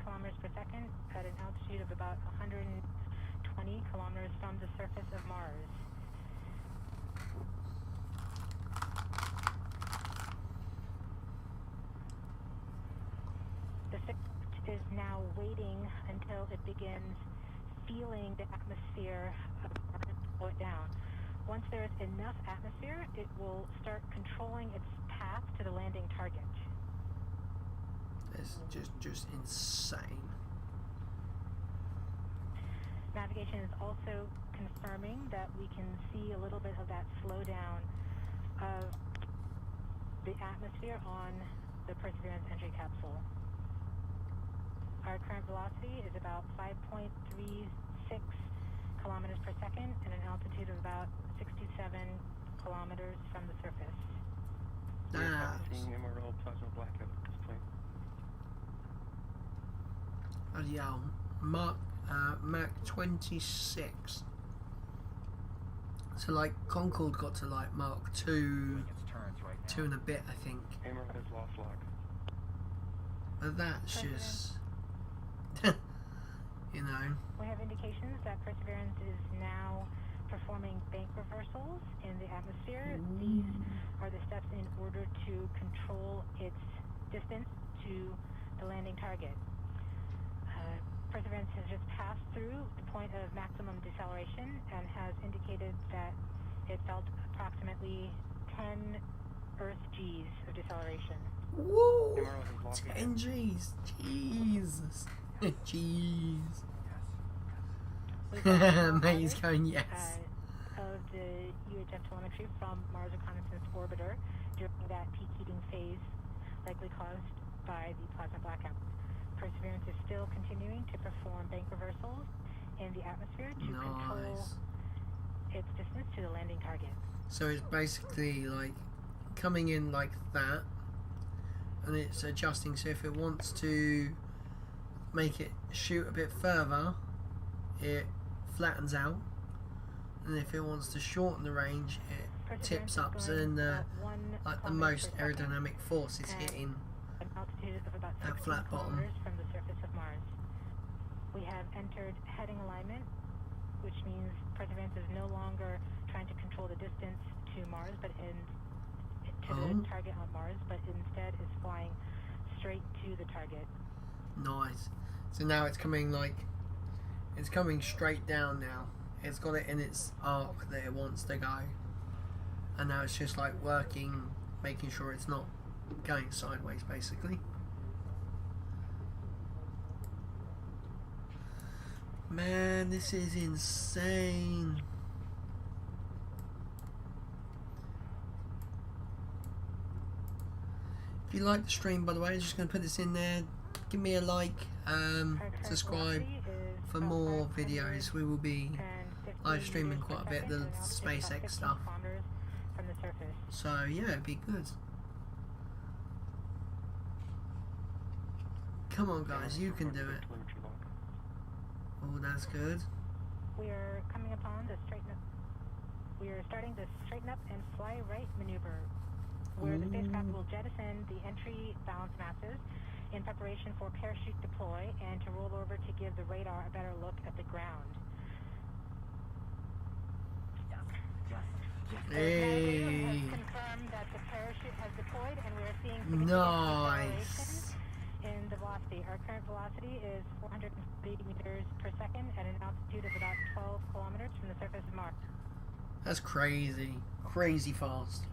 kilometers per second at an altitude of about 120 kilometers from the surface of Mars. The spacecraft is now waiting until it begins feeling the atmosphere of Mars slow it down. Once there is enough atmosphere, it will start controlling its path to the landing target. It's just insane. Navigation is also confirming that we can see a little bit of that slowdown of the atmosphere on the Perseverance entry capsule. Our current velocity is about 5.36 kilometers per second and an altitude of about 67 kilometers from the surface. We're seeing MRL plasma blackout at this point. Yeah, Mach 26. So like Concorde got to like Mach 2, 2 and a bit, I think. MRL has lost log. But that's just, you know. We have indications that Perseverance is now performing bank reversals in the atmosphere. These are the steps in order to control its distance to the landing target. Perseverance has just passed through the point of maximum deceleration and has indicated that it felt approximately 10 Earth G's of deceleration. Woo! 10 G's. Jesus. Jeez. Mate is going yes. Of the UHF telemetry from Mars Reconnaissance Orbiter during that peak heating phase, likely caused by the plasma blackout. Perseverance is still continuing to perform bank reversals in the atmosphere to control its distance to the landing target. So it's basically like coming in like that, and it's adjusting. So if it wants to make it shoot a bit further, it flattens out, and if it wants to shorten the range, it tips up. So then the most aerodynamic force is hitting an altitude of about that flat bottom. From the surface of Mars. We have entered heading alignment, which means Perseverance is no longer trying to control the distance to Mars, but the target on Mars, but instead is flying straight to the target. Nice. So now it's coming it's coming straight down now. It's got it in its arc that it wants to go, and now it's just like working, making sure it's not going sideways, basically. Man, this is insane. If you like the stream, by the way, I'm just going to put this in there. Give me a like, subscribe for more videos. We will be live streaming quite a bit the SpaceX stuff. So yeah, it'd be good. Come on, guys, you can do it. Oh, that's good. We are coming upon the straighten up. We are starting the straighten up and fly right maneuver, where the spacecraft will jettison the entry balance masses in preparation for parachute deploy and to roll over to give the radar a better look at the ground. Hey. Has confirmed that the parachute has deployed, and we are seeing significant Nice. in the velocity. Our current velocity is 430 meters per second at an altitude of about 12 kilometers from the surface of Mars. That's crazy. Crazy fast.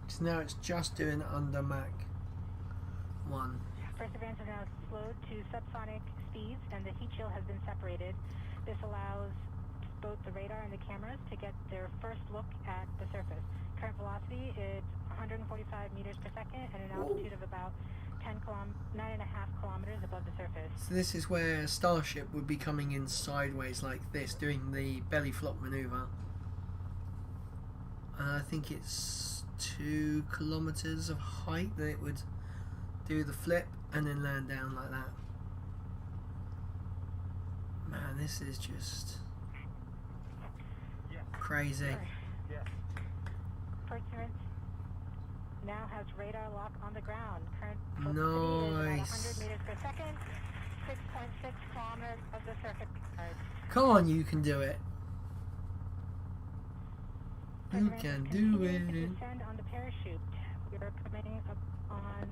So now it's just doing under Mach 1. Perseverance is now slowed to subsonic speeds, and the heat shield has been separated. This allows both the radar and the cameras to get their first look at the surface. Current velocity is 145 meters per second at an altitude of about 9.5 kilometers above the surface. So this is where Starship would be coming in sideways like this, doing the belly flop maneuver. And I think it's 2 kilometers of height, then it would do the flip and then land down like that. Man, this is just crazy. Perseverance now has radar lock on the ground. Current velocity is about 100 meters per second, 6.6 kilometers of the surface. Come on, you can do it. You can do it. Descend on the parachute. We are coming up on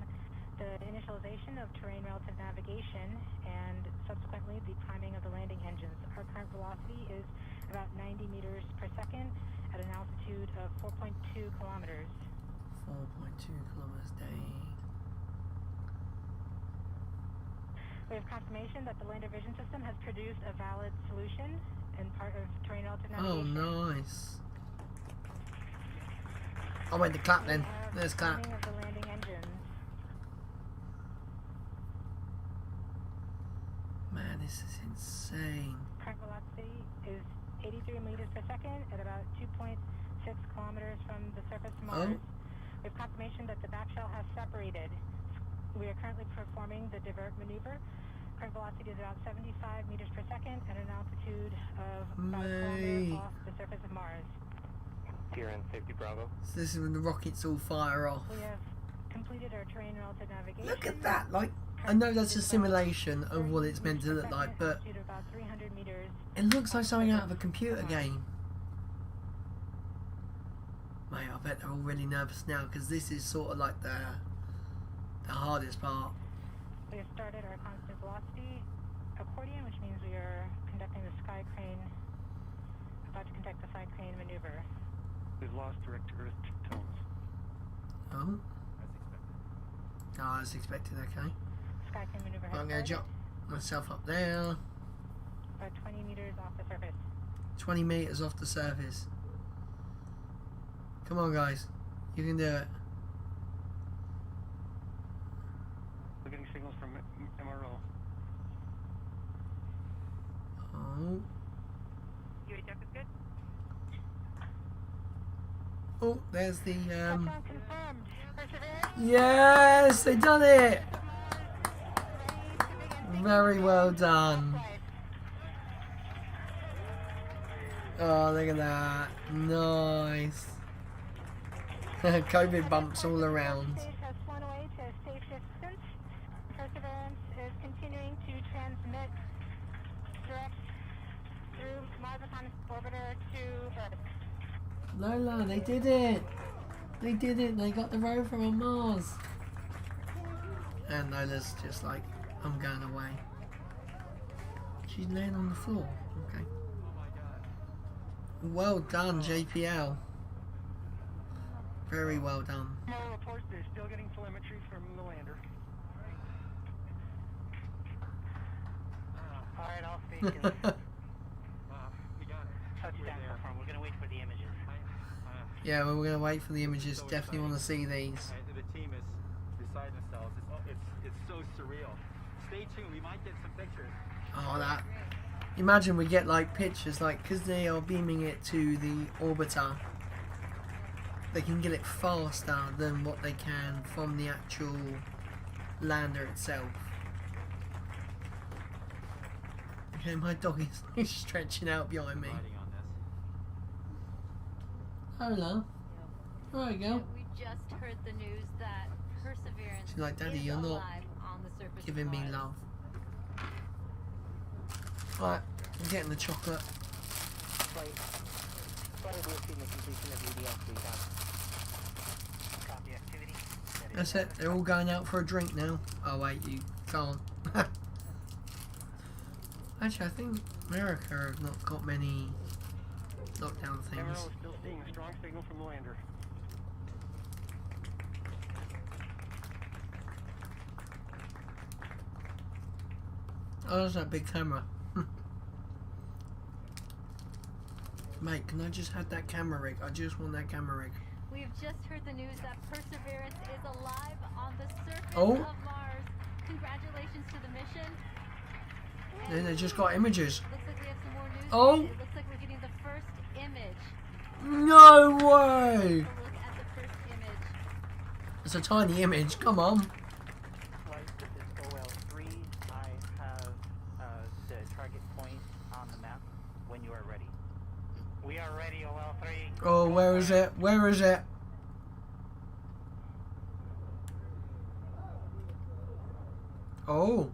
the initialization of terrain relative navigation and subsequently the priming of the landing engines. Our current velocity is about 90 meters per second at an altitude of 4.2 kilometers. 4.2 kilometers, dang. We have confirmation that the lander vision system has produced a valid solution and part of terrain relative navigation. Oh, nice. I went to clap then. There's clap. Of the landing engines. Man, this is insane. Current velocity is 83 meters per second at about 2.6 kilometers from the surface of Mars. We have confirmation that the back shell has separated. We are currently performing the divert maneuver. Current velocity is about 75 meters per second at an altitude of about a kilometer off the surface of Mars. TRN Safety Bravo. So this is when the rockets all fire off. We have completed our terrain relative navigation. Look at that, like, I know that's a simulation of what it's meant to look like, but it looks like something out of a computer game. Mate, I bet they're all really nervous now, because this is sort of like the hardest part. We have started our constant velocity accordion, which means we are conducting the sky crane, about to conduct the side crane maneuver. We've lost direct to Earth tones. Oh? As expected, okay. Sky crane maneuver. I'm going to jump myself up there. About 20 meters off the surface. 20 meters off the surface. Come on, guys. You can do it. We're getting signals from MRO. Oh. UHF is good. Oh, there's the confirmed. Yes, they done it. Very well done. Oh, look at that. Nice. COVID bumps all around. Stage has flown away to a safe distance. Perseverance is continuing to transmit direct through Mars orbiter to Earth. Lola, they did it. They did it. They got the rover on Mars. And Lola's just like, I'm going away. She's laying on the floor. Okay. Well done, JPL. Very well done. No reports. They're still getting telemetry from the lander. All right, I'll speak. We got it. Touchdown confirmed. We're going to wait for the images. Yeah, well, we're going to wait for the images. Definitely want to see these. The team is beside themselves. It's so surreal. Stay tuned. We might get some pictures. Oh, that. Imagine we get like pictures, like, because they are beaming it to the orbiter, they can get it faster than what they can from the actual lander itself. Okay, my dog is stretching out behind me. Hola. There you go. We just heard the news that Perseverance She's like, Daddy, is you're not alive on the surface of giving me Mars. love. Right, I'm getting the chocolate. Flight will assume the completion of EDL 3 Copy activity. That's it, they're all going out for a drink now. Oh wait, you can't. Actually, I think America have not got many lockdown things. MRO is still seeing a strong signal from the lander. Oh, there's that big camera. Mate, can I just have that camera rig? I just want that camera rig. We've just heard the news that Perseverance is alive on the surface Oh. of Mars. Congratulations to the mission. Then they just got images. Looks like we have some more news. Oh. It looks like we're getting the first image. No way! Look at the first image. It's a tiny image. Come on. Flight, this is OL3. I have the target point on the map when you are ready. We are ready, OL3. Oh, where is it? Where is it? Oh.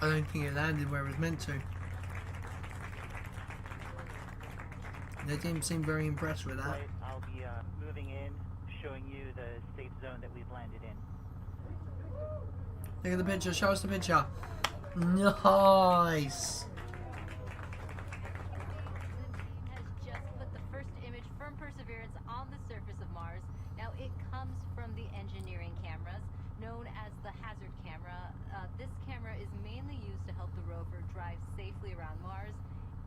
I don't think it landed where it was meant to. They didn't seem very impressed with that. Flight, I'll be moving in, showing you the safe zone that we've landed in. Look at the picture. Show us the picture. Nice. Has just put the first image from Perseverance on the surface of Mars. Now it comes from the engineering cameras known as the hazard camera. This camera is mainly used to help the rover drive safely around Mars,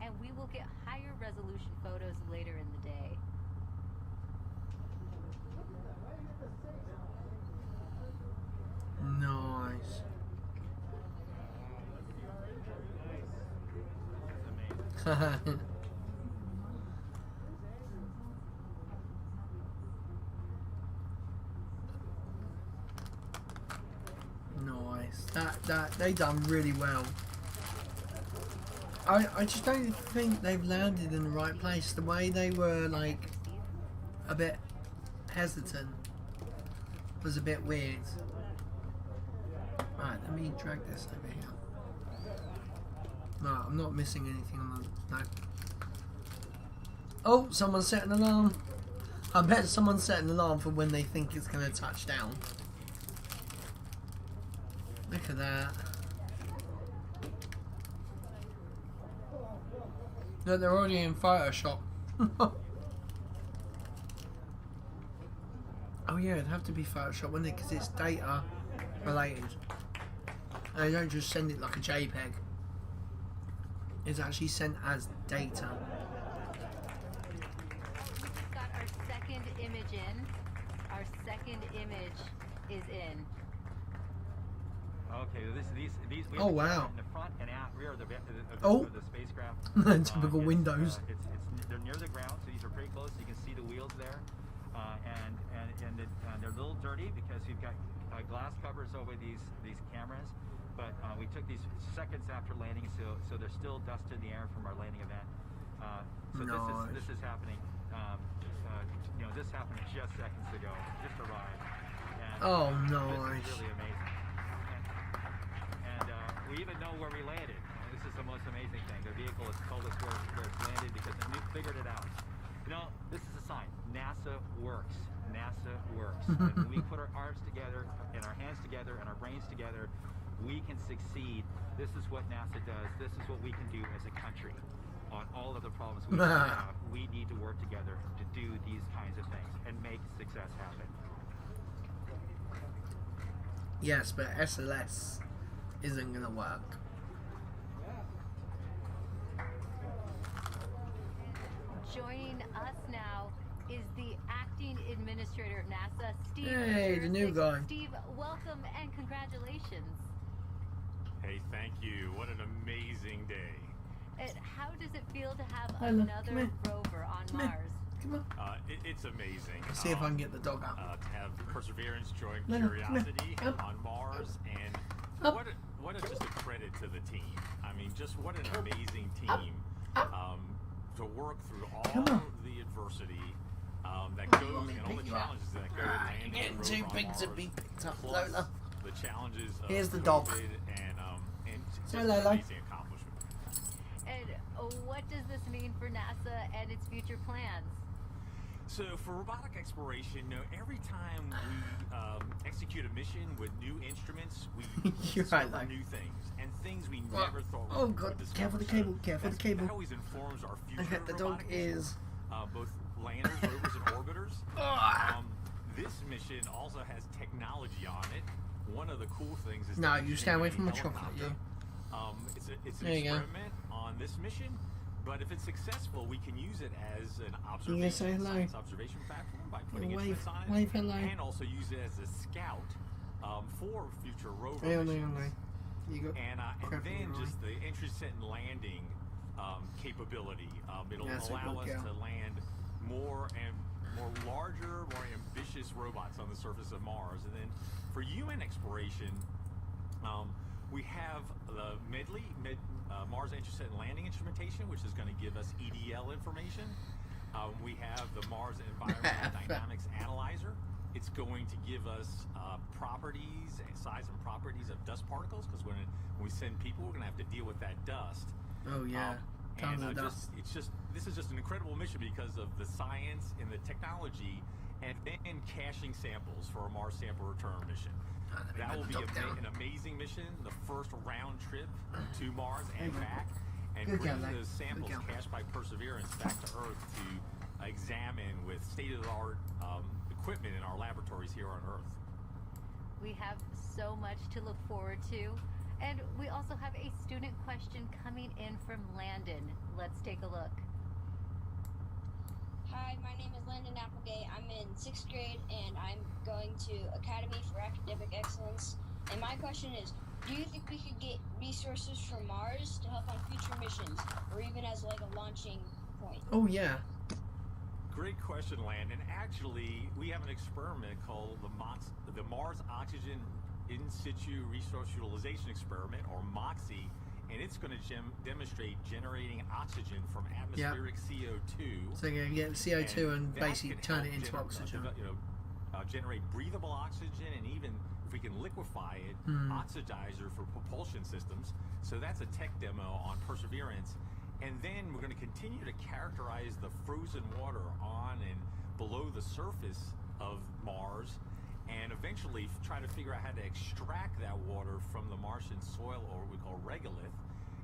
and we will get higher resolution photos later in the day. Nice. Nice. That they done really well. I just don't think they've landed in the right place. The way they were like a bit hesitant was a bit weird. Right, let me drag this over here. No, I'm not missing anything on the... No. Oh, someone set an alarm. I bet someone set an alarm for when they think it's going to touch down. Look at that. No, they're already in Photoshop. Oh yeah, it'd have to be Photoshop, wouldn't it? Because it's data related. And they don't just send it like a JPEG. It's actually sent as data. We've got our second image in. Our second image is in. Okay, these we Oh, wow. in the front and rear of the Oh. of the spacecraft. Typical Windows. They're near the ground, so these are pretty close. You can see the wheels there, and they're a little dirty because we've got glass covers over these cameras. But we took these seconds after landing, so there's still dust in the air from our landing event. So Nice. this is happening. You know, this happened just seconds ago. Just arrived. And, Oh, This nice. is really amazing. And we even know where we landed. This is the most amazing thing. The vehicle has told us where it's landed because it figured it out. You know, this is a sign. NASA works. NASA works. And when we put our arms together and our hands together and our brains together, we can succeed. This is what NASA does. This is what we can do as a country. On all of the problems we have, we need to work together to do these kinds of things and make success happen. Yes, but SLS isn't going to work. Joining us now is the acting administrator of NASA, Steve. Hey, the new guy. Steve, welcome and congratulations. Hey, thank you. What an amazing day. And how does it feel to have Hello, another rover on Come here. Mars? Come on. It's amazing. Let's see if I can get the dog out. To have Perseverance join No, no, come here. Curiosity Up. on Mars, and Up. what a just a credit to the team. I mean, just what an amazing Up. team to work through Come all on. the adversity that Let goes me and all the pick you up. challenges that go with You're landing a getting rover too on big to Mars, be picked up, plus Lola. the challenges of Here's the COVID dog. and just Say an Lola. amazing accomplishment. And what does this mean for NASA and its future plans? So for robotic exploration, you know, every time we execute a mission with new instruments, we You're right, discover like- new things and things we Oh, never thought oh we God, would discover. careful the cable, careful the That cable. always informs our future. Okay, the dog robotic is... missions, both landers, rovers, and orbiters. Ah. This mission also has technology on it. One of the cool things is No, that you it's stay away a from the helicopter. chocolate, you. It's an There you go. experiment on this mission, but if it's successful, we can use it as an You gonna say observation, hello? science observation platform by putting Wave- instruments on it, wave hello. and also use it as a scout for future rover Hey, missions. You got And crap in then your just the entry, set, and landing capability. It'll That's a allow good us go. to land more larger, more ambitious robots on the surface of Mars. And then for human exploration, we have the Mars Intercept and Landing Instrumentation, which is going to give us EDL information. We have the Mars Environmental Dynamics Analyzer. It's going to give us properties, size and properties of dust particles, because when we send people, we're going to have to deal with that dust. Oh yeah, tons of dust. This is just an incredible mission because of the science and the technology, and then caching samples for a Mars sample return mission. That will be an amazing mission, the first round trip to Mars and back, and bring those samples cached by Perseverance back to Earth to examine with state-of-the-art equipment in our laboratories here on Earth. We have so much to look forward to. And we also have a student question coming in from Landon. Let's take a look. Hi, my name is Landon Applegate. I'm in 6th grade and I'm going to Academy for Academic Excellence. And my question is, do you think we could get resources from Mars to help on future missions, or even as like a launching point? Oh yeah. Great question, Landon. Actually, we have an experiment called the Mars Oxygen In Situ Resource Utilization Experiment, or MOXIE, and it's going to demonstrate generating oxygen from atmospheric CO2. So you're going to get CO2 and basically turn it into oxygen. Generate breathable oxygen, and even if we can liquefy it, oxidizer for propulsion systems. So that's a tech demo on Perseverance. And then we're going to continue to characterize the frozen water on and below the surface of Mars, and eventually try to figure out how to extract that water from the Martian soil, or what we call regolith,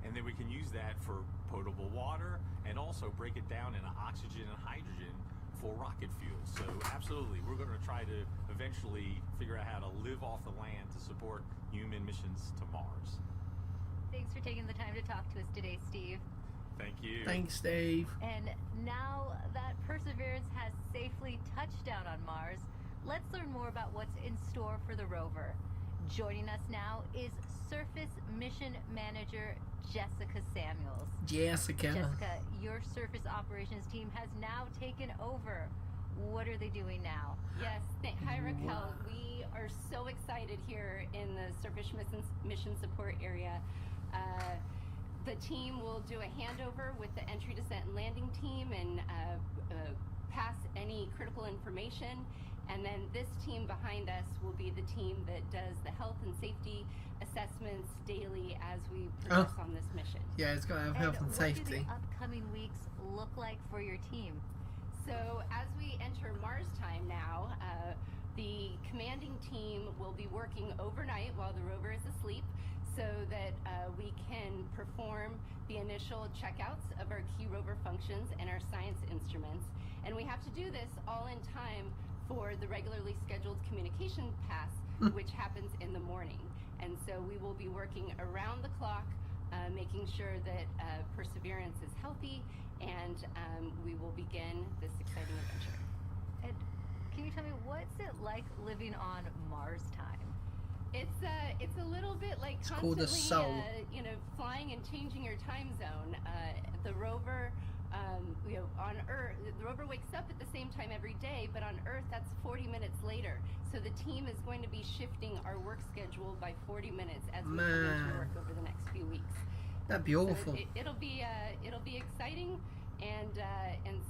and then we can use that for potable water and also break it down into oxygen and hydrogen for rocket fuel. So absolutely, we're going to try to eventually figure out how to live off the land to support human missions to Mars. Thanks for taking the time to talk to us today, Steve. Thank you. Thanks, Steve. And now that Perseverance has safely touched down on Mars, let's learn more about what's in store for the rover. Joining us now is Surface Mission Manager Jessica Samuels. Jessica, your surface operations team has now taken over. What are they doing now? Yes, hi Raquel. We are so excited here in the Surface Mission Support area. The team will do a handover with the entry, descent, and landing team and pass any critical information. And then this team behind us will be the team that does the health and safety assessments daily as we progress on this mission. Yeah, it's got to have health and safety. What do the upcoming weeks look like for your team? So as we enter Mars time now, the commanding team will be working overnight while the rover is asleep, so that we can perform the initial checkouts of our key rover functions and our science instruments. And we have to do this all in time for the regularly scheduled communication pass, which happens in the morning. And so we will be working around the clock, making sure that Perseverance is healthy, and we will begin this exciting adventure. And can you tell me, what's it like living on Mars time? It's a little bit like constantly, flying and changing your time zone. The rover, on Earth, the rover wakes up at the same time every day, but on Earth, that's 40 minutes later. So the team is going to be shifting our work schedule by 40 minutes as we come into work over the next few weeks. That'd be awful. So it'll be exciting, and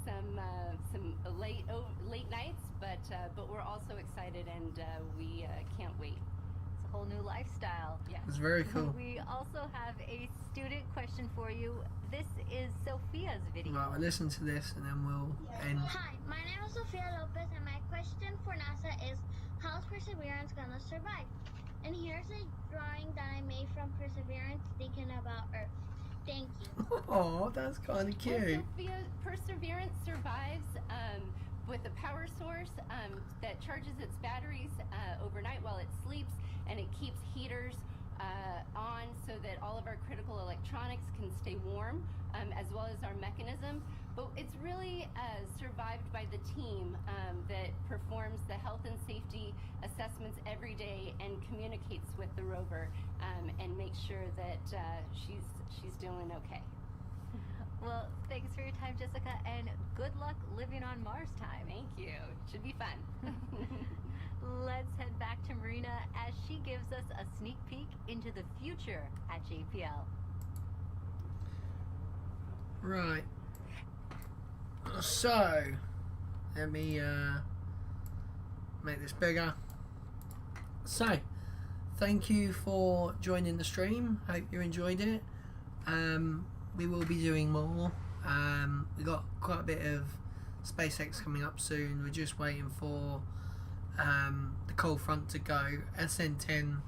some late nights, but we're also excited, and we can't wait. Whole new lifestyle. Yeah. It's very cool. We also have a student question for you. This is Sophia's video. Right, we'll listen to this and then we'll end. Hi, my name is Sophia Lopez, and my question for NASA is, how is Perseverance gonna survive? And here's a drawing that I made from Perseverance thinking about Earth. Thank you. Oh, that's kind of cute. Sophia, Perseverance survives with a power source that charges its batteries overnight while it sleeps, and it keeps heaters on so that all of our critical electronics can stay warm, as well as our mechanism. But it's really survived by the team that performs the health and safety assessments every day and communicates with the rover and makes sure that she's doing okay. Well, thanks for your time, Jessica, and good luck living on Mars time. Thank you. Should be fun. Let's head back to Marina as she gives us a sneak peek into the future at JPL. Right. So, let me make this bigger. So, thank you for joining the stream. Hope you enjoyed it. We will be doing more. We got quite a bit of SpaceX coming up soon. We're just waiting for the cold front to go. SN10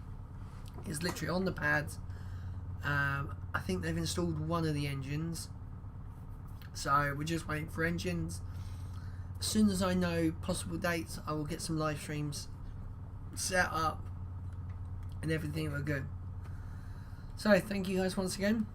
is literally on the pads. I think they've installed one of the engines, so we're just waiting for engines. As soon as I know possible dates, I will get some live streams set up and everything will go good. So thank you guys once again.